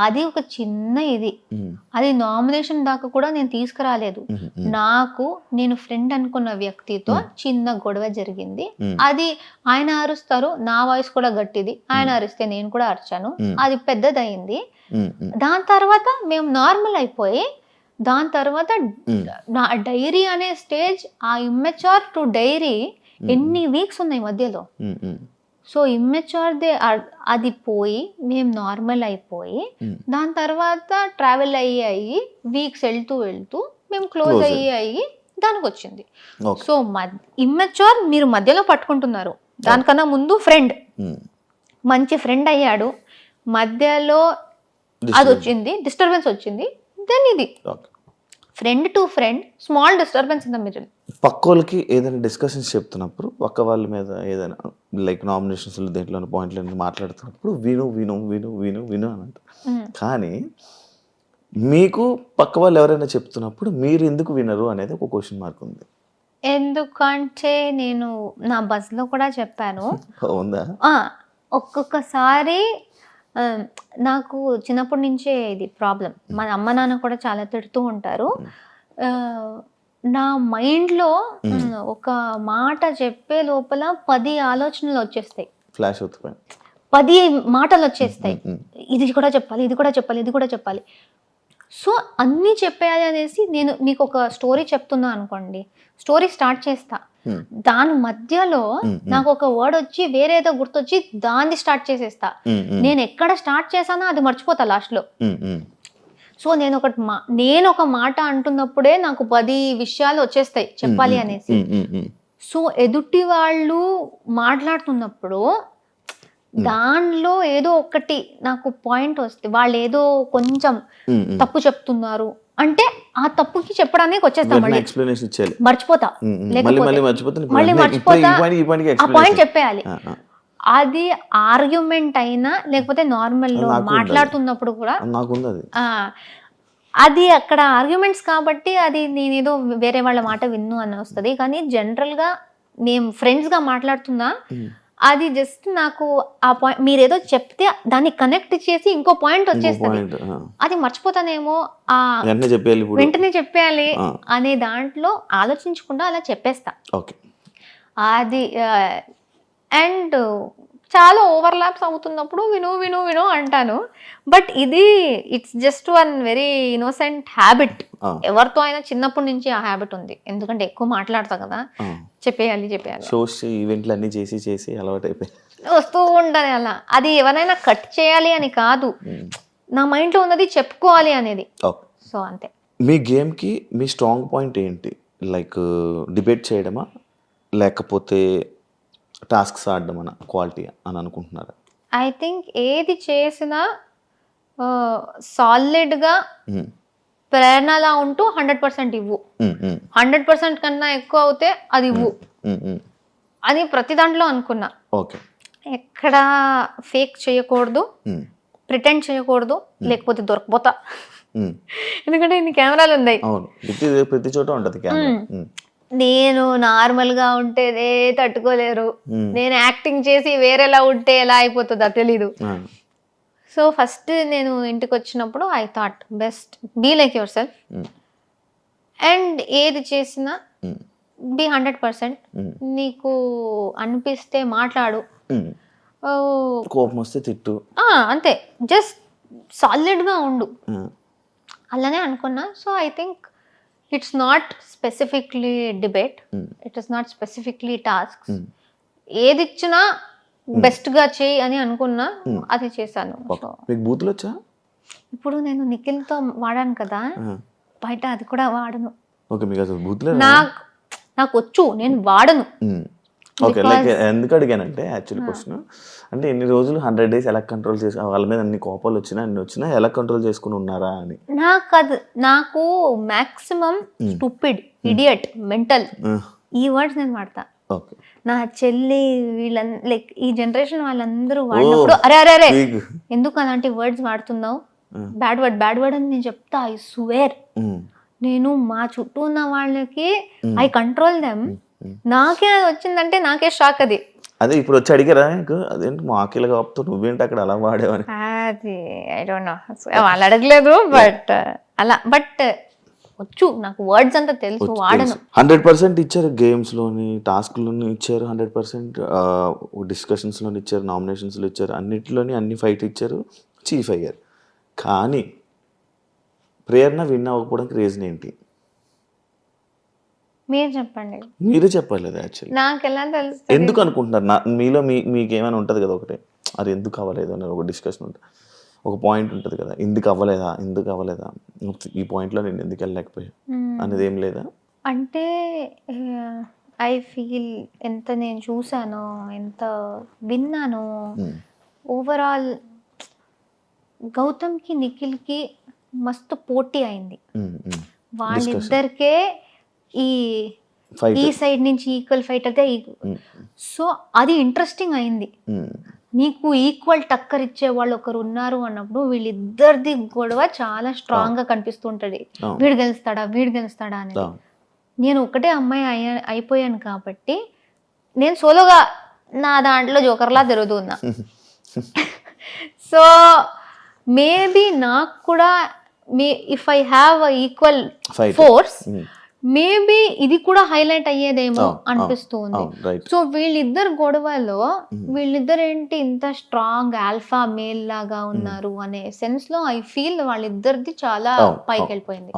Speaker 3: అది ఒక చిన్న ఇది, అది నామినేషన్ దాకా కూడా నేను తీసుకురాలేదు. నేను ఫ్రెండ్ అనుకున్న వ్యక్తితో చిన్న గొడవ జరిగింది. అది ఆయన అరుస్తారు, నా వాయిస్ కూడా గట్టిది, ఆయన అరిస్తే నేను కూడా అరిచాను, అది పెద్దదయింది. దాని తర్వాత మేము నార్మల్ అయిపోయి, దాని తర్వాత నా డైరీ అనే స్టేజ్, ఆ ఇమ్మెచ్యూర్ టు డైరీ ఎన్ని వీక్స్ ఉన్నాయి మధ్యలో. సో ఇమ్మెచ్యూర్దే అది పోయి మేము నార్మల్ అయిపోయి, దాని తర్వాత ట్రావెల్ అయ్యి వీక్స్ వెళ్తూ మేము క్లోజ్ అయ్యి దానికి వచ్చింది. సో ఇమ్మెచ్యూర్ మీరు మధ్యలో పట్టుకుంటున్నారు. దానికన్నా ముందు ఫ్రెండ్, మంచి ఫ్రెండ్ అయ్యాడు, మధ్యలో అది వచ్చింది, డిస్టర్బెన్స్ వచ్చింది. దెన్ ఇది friend to friend, small disturbance in the middle.
Speaker 2: పక్కోళ్ళకి ఏదైనా డిస్కషన్స్ చెప్తున్నప్పుడు, పక్క వాళ్ళ మీద ఏదైనా లైక్ నామినేషన్స్ దేంట్లో పాయింట్లు మాట్లాడుతున్నప్పుడు విను విను విను విను విను అని అంటారు. కానీ మీకు పక్క వాళ్ళు ఎవరైనా చెప్తున్నప్పుడు మీరు ఎందుకు వినరు అనేది ఒక క్వశ్చన్ మార్క్ ఉంది.
Speaker 3: ఎందుకంటే నేను నా బస్లో కూడా చెప్పాను.
Speaker 2: ఉందా?
Speaker 3: ఒక్కొక్కసారి నాకు చిన్నప్పటి నుంచే ఇది ప్రాబ్లం. మన అమ్మ నాన్న కూడా చాలా తిడుతూ ఉంటారు. నా మైండ్లో ఒక మాట చెప్పే లోపల 10 ఆలోచనలు వచ్చేస్తాయి,
Speaker 2: ఫ్లాష్ అవుతాయి,
Speaker 3: 10 మాటలు వచ్చేస్తాయి. ఇది కూడా చెప్పాలి, ఇది కూడా చెప్పాలి, ఇది కూడా చెప్పాలి. సో అన్నీ చెప్పేయాలి అనేసి నేను మీకు ఒక స్టోరీ చెప్తున్నా అనుకోండి, స్టోరీ స్టార్ట్ చేస్తా, దాని మధ్యలో నాకు ఒక వర్డ్ వచ్చి వేరేదో గుర్తొచ్చి దాన్ని స్టార్ట్ చేసేస్తా. నేను ఎక్కడ స్టార్ట్ చేశానో అది మర్చిపోతా లాస్ట్ లో. సో నేను ఒక మాట అంటున్నప్పుడే నాకు 10 విషయాలు వచ్చేస్తాయి చెప్పాలి అనేసి. సో ఎదుటి వాళ్ళు మాట్లాడుతున్నప్పుడు దానిలో ఏదో ఒకటి నాకు పాయింట్ వస్తే, వాళ్ళు ఏదో కొంచెం తప్పు చెప్తున్నారు అంటే ఆ తప్పుకి చెప్పడానికి వచ్చేస్తా, మర్చిపోతా, మళ్ళీ మర్చిపోతా, ఆ పాయింట్ చెప్పేయాలి. అది ఆర్గ్యుమెంట్ అయినా లేకపోతే నార్మల్ లో మాట్లాడుతున్నప్పుడు కూడా అది అక్కడ ఆర్గ్యుమెంట్స్ కాబట్టి అది నేనేదో వేరే వాళ్ళ మాట విన్ను అని వస్తుంది. కానీ జనరల్ గా మేము ఫ్రెండ్స్ గా మాట్లాడుతున్నా, అది జస్ట్ నాకు ఆ పాయింట్ మీరు ఏదో చెప్తే దాన్ని కనెక్ట్ చేసి ఇంకో పాయింట్ వచ్చేస్తుంది, అది మర్చిపోతానేమో, వెంటనే చెప్పేయాలి అనే దాంట్లో ఆలోచించకుండా అలా చెప్పేస్తా. అది అండ్ చాలా ఓవర్లాప్స్ అవుతున్నప్పుడు విను విను విను అంటాను. బట్ ఇది it's just one very innocent habit. ఎవరితో అయినా చిన్నప్పటి నుంచి ఆ హ్యాబిట్ ఉంది, ఎందుకంటే ఎక్కువ మాట్లాడతా కదా, చెప్పేయాలి
Speaker 2: షోస్ ఈవెంట్లు అన్ని చేసి అలవాటు అయిపోయి
Speaker 3: వస్తూ ఉండాలి అలా. అది ఎవరైనా కట్ చేయాలి అని కాదు, నా మైండ్లో ఉన్నది చెప్పుకోవాలి అనేది. సో అంతే.
Speaker 2: మీ గేమ్కి మీ స్ట్రాంగ్ పాయింట్ ఏంటి? లైక్ డిబేట్ చేయడమా లేకపోతే టాస్క్స్ ఆడడం అన్న క్వాలిటీ అని అనుకుంటున్నారా?
Speaker 3: ఐ థింక్ ఏది చేసినా సాలిడ్గా ప్రేరణలా ఉంటూ 100% ఇవ్వు. 100% కన్నా ఎక్కువ అవుతే అది ఇవ్వు అని ప్రతి దాంట్లో అనుకున్నా.
Speaker 2: ఓకే.
Speaker 3: ఎక్కడ ఫేక్ చేయకూడదు, ప్రిటెండ్ చేయకూడదు, లేకపోతే దొరకపోతా. ఎందుకంటే ఇన్ని కెమెరాలు ఉన్నాయి,
Speaker 2: ప్రతి చోట ఉంటుంది కెమెరా.
Speaker 3: నేను నార్మల్గా ఉంటేనే తట్టుకోలేరు, నేను యాక్టింగ్ చేసి వేరేలా ఉంటే ఎలా అయిపోతుందో తెలీదు. సో ఫస్ట్ నేను ఇంటికి వచ్చినప్పుడు I thought best be like yourself, and ఏది చేసినా బీ 100%. నీకు అనిపిస్తే మాట్లాడు,
Speaker 2: కోపం వస్తే తిట్టు,
Speaker 3: అంతే. జస్ట్ సాలిడ్గా ఉండు, అలానే అనుకున్నా. So I think it's not specifically debate, it is not specifically task. ఏది ఇచ్చినా బెస్ట్గా చేయి అని అనుకున్నా, అది చేశాను.
Speaker 2: బూతులు వచ్చా?
Speaker 3: ఇప్పుడు నేను నిఖిల్తో వాడాను కదా, బయట అది కూడా వాడను. నాకు వచ్చు, నేను వాడను.
Speaker 2: ఓకే. లైక్ ఎందుకు అడిగానంటే యాక్చువల్లీ క్వశ్చన్ అంటే ఎన్ని రోజులు 100 days ఎలా కంట్రోల్ చేసి వాళ్ళ మీద అన్ని కోపాలు వచ్చినా ఎలా కంట్రోల్ చేసుకుని ఉన్నారా అని.
Speaker 3: నాకు మాక్సిమం స్టూపిడ్, ఇడియట్, మెంటల్ ఈ వర్డ్స్ నేను వాడతా. నా చెల్లి లైక్ ఈ జనరేషన్ వాళ్ళందరూ వాడినప్పుడు అరే అరే అరే ఎందుకు అలాంటి వర్డ్స్ వాడుతున్నావు, బ్యాడ్ వర్డ్ అని నేను చెప్తా. ఐ స్వేర్, నేను మా చుట్టూ ఉన్న వాళ్ళకి ఐ కంట్రోల్ దెమ్. నాకే అది వచ్చిందంటే నాకే షాక్.
Speaker 2: అదే ఇప్పుడు వచ్చి అడిగారా అదేంటి మాకేలా కాపుతూ నువ్వేంటి అక్కడ అలా వాడేవని?
Speaker 3: అది ఐ డోంట్ నో, వాళ్ళు అడగలేదు. బట్ అలా బట్ వచ్చు, నాకు వర్డ్స్ అంతా తెలుసు, వాడను.
Speaker 2: 100% ఇచ్చారు, గేమ్స్ లోని టాస్క్ లోని ఇచ్చారు, 100% డిస్కషన్స్ లోని ఇచ్చారు, నామినేషన్స్ లో ఇచ్చారు, అన్నిటిలోని అన్ని ఫైట్ ఇచ్చారు, చీఫ్ అయ్యారు. కానీ ప్రేరణ విన్ అవ్వకపోవడానికి రీజన్ ఏంటి?
Speaker 3: మీరు చెప్పండి.
Speaker 2: మీరే చెప్పాలి. యాక్చువల్లీ
Speaker 3: నాకు ఎలా తెలుసు,
Speaker 2: ఎందుకు అనుకుంటున్నారు? మీలో మీకేమైనా ఉంటుంది కదా ఒకటే, అది ఎందుకు అవ్వలేదు అని ఒక డిస్కషన్ ఉంటుంది, ఒక పాయింట్ ఉంటుంది కదా, ఎందుకు అవ్వలేదా ఈ పాయింట్లో నేను ఎందుకు వెళ్ళలేకపోయా అనేది ఏం లేదా?
Speaker 3: అంటే ఐ ఫీల్ ఎంత నేను చూసానో, ఎంత విన్నానో, ఓవరాల్ గౌతమ్కి నిఖిల్కి మస్తు పోటీ అయింది. వాళ్ళిద్దరికే ఈ సైడ్ నుంచి ఈక్వల్ ఫైట్ అయితే, సో అది ఇంట్రెస్టింగ్ అయింది. నీకు ఈక్వల్ టక్కర్ ఇచ్చే వాళ్ళు ఒకరు ఉన్నారు అన్నప్పుడు వీళ్ళిద్దరిది గొడవ చాలా స్ట్రాంగ్ గా కనిపిస్తుంటది. వీడు గెలుస్తాడా అనేది. నేను ఒకటే అమ్మాయి అయిపోయాను కాబట్టి నేను సోలోగా నా దాంట్లో జోకర్లా తిరుగుతున్నా. సో మేబీ నాకు కూడా if I have equal force maybe ఇది కూడా హైలైట్ అయ్యేదేమో అనిపిస్తుంది. సో వీళ్ళిద్దరు గొడవలో వీళ్ళిద్దరు ఏంటి ఇంత స్ట్రాంగ్ ఆల్ఫా మేల్ లాగా ఉన్నారు అనే సెన్స్ లో ఐ ఫీల్ వాళ్ళిద్దరిది చాలా పైకి వెళ్ళిపోయింది.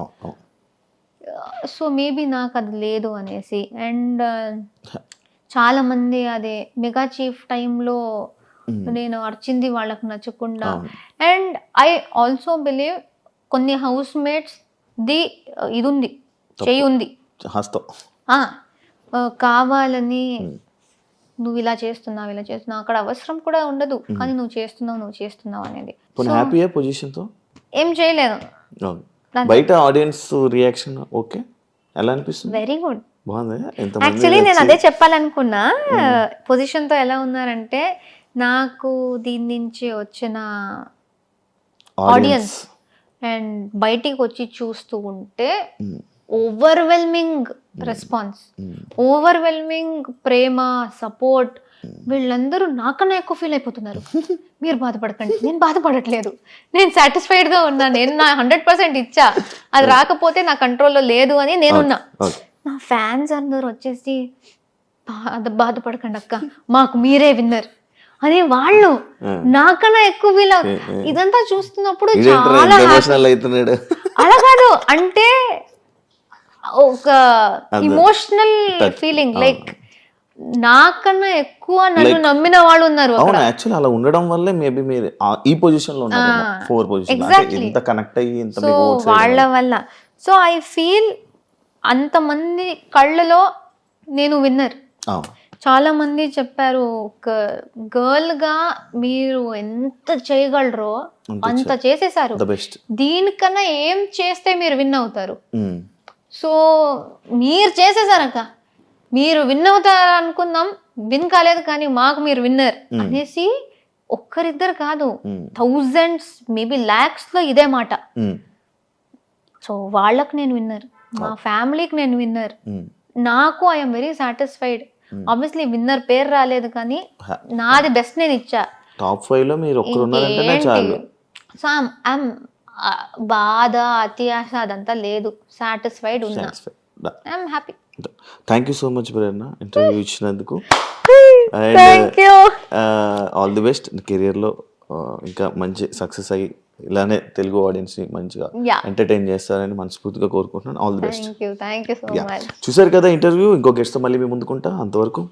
Speaker 3: సో మేబీ నాకు అది లేదు అనేసి. అండ్ చాలా మంది అదే మెగా చీఫ్ టైంలో నేను అర్చింది వాళ్ళకు నచ్చకుండా. అండ్ ఐ ఆల్సో బిలీవ్ కొన్ని హౌస్ మేట్స్ ది ఇది ఉంది, చెయ్యి ఉంది, కావాలని నువ్వు ఇలా చేస్తున్నావు అక్కడ అవసరం కూడా ఉండదు, కానీ నువ్వు చేస్తున్నావు అనేది. ఏం చేయలేదు.
Speaker 2: బయట ఆడియన్స్ రియాక్షన్ ఓకే ఎలా అనిపిస్తుంది?
Speaker 3: Very good. యాక్చువల్లీ నేను అదే చెప్పాలనుకున్నా. పొజిషన్ తో ఎలా ఉన్నారంటే, నాకు దీని నుంచి వచ్చిన ఆడియన్స్ అండ్ బయటికి వచ్చి చూస్తూ ఉంటే ఓవర్వెల్మింగ్ రెస్పాన్స్, ఓవర్వెల్మింగ్ ప్రేమ, సపోర్ట్. వీళ్ళందరూ నాకన్నా ఎక్కువ ఫీల్ అయిపోతున్నారు. మీరు బాధపడకండి, నేను బాధపడట్లేదు, నేను సాటిస్ఫైడ్గా ఉన్నా, నేను నా 100% ఇచ్చా, అది రాకపోతే నా కంట్రోల్లో లేదు అని నేనున్నా. నా ఫ్యాన్స్ అందరూ వచ్చేసి బాధపడకండి అక్క, మాకు మీరే విన్నర్, అదే వాళ్ళు నాకన్నా ఎక్కువ ఫీల్ అవుతుంది. ఇదంతా చూస్తున్నప్పుడు చాలా
Speaker 2: ఎమోషనల్ అవుతున్నాడు.
Speaker 3: అలా కాదు అంటే ఒక ఇమోషనల్ ఫీలింగ్, లైక్ నాకన్నా ఎక్కువ నన్ను నమ్మిన వాళ్ళు ఉన్నారు.
Speaker 2: అవును, యాక్చువల్లీ అలా ఉండడం వల్లే మేబీ మీరు ఈ పొజిషన్ లో ఉన్నారు, 4 పొజిషన్ ఇంత కనెక్ట్ అయ్యి ఇంత
Speaker 3: సో వాళ్ళ వల్ల. సో ఐ ఫీల్ అంతమంది కళ్ళలో నేను విన్నర్. చాలా మంది చెప్పారు, ఒక గర్ల్ గా మీరు ఎంత చేయగలరో అంత చేసేసారు, దీనికన్నా ఏం చేస్తే మీరు విన్ అవుతారు. సో మీరు చేసేసారక్క, మీరు విన్ అవుతారు అనుకుందాం, విన్ కాలేదు కానీ మాకు మీరు విన్నర్ అనేసి ఒక్కరిద్దరు కాదు, థౌజండ్స్ మేబీ లాక్స్ లో ఇదే మాట. సో వాళ్ళకు నేను విన్నర్, మా ఫ్యామిలీకి నేను విన్నర్, నాకు I'm very satisfied. Obviously winner పేరు రాలేదు కానీ నాది బెస్ట్ నేను ఇచ్చా.
Speaker 2: టాప్ 5 లో మీరు ఒక్కరు ఉన్నారంటేనే చాలు.
Speaker 3: సో ఐఎమ్ బాధ అత్యాశ అదంతా లేదు, సాటిస్ఫైడ్ ఉన్నా, I'm happy.
Speaker 2: Thank you so much Prerana, interview ఇచ్చినందుకు. ఆల్ ది బెస్ట్ కెరియర్లో, ఇంకా మంచి సక్సెస్ అయ్యి ఇలానే తెలుగు ఆడియన్స్ ని మంచిగా ఎంటర్టైన్ చేస్తారని మనస్ఫూర్తిగా కోరుకుంటున్నాను. All the best.
Speaker 3: Thank you so much.
Speaker 2: చూసారు కదా ఇంటర్వ్యూ, ఇంకో గెస్ట్ తో మళ్ళీ మీ ముందుకుంటా. అంతవరకు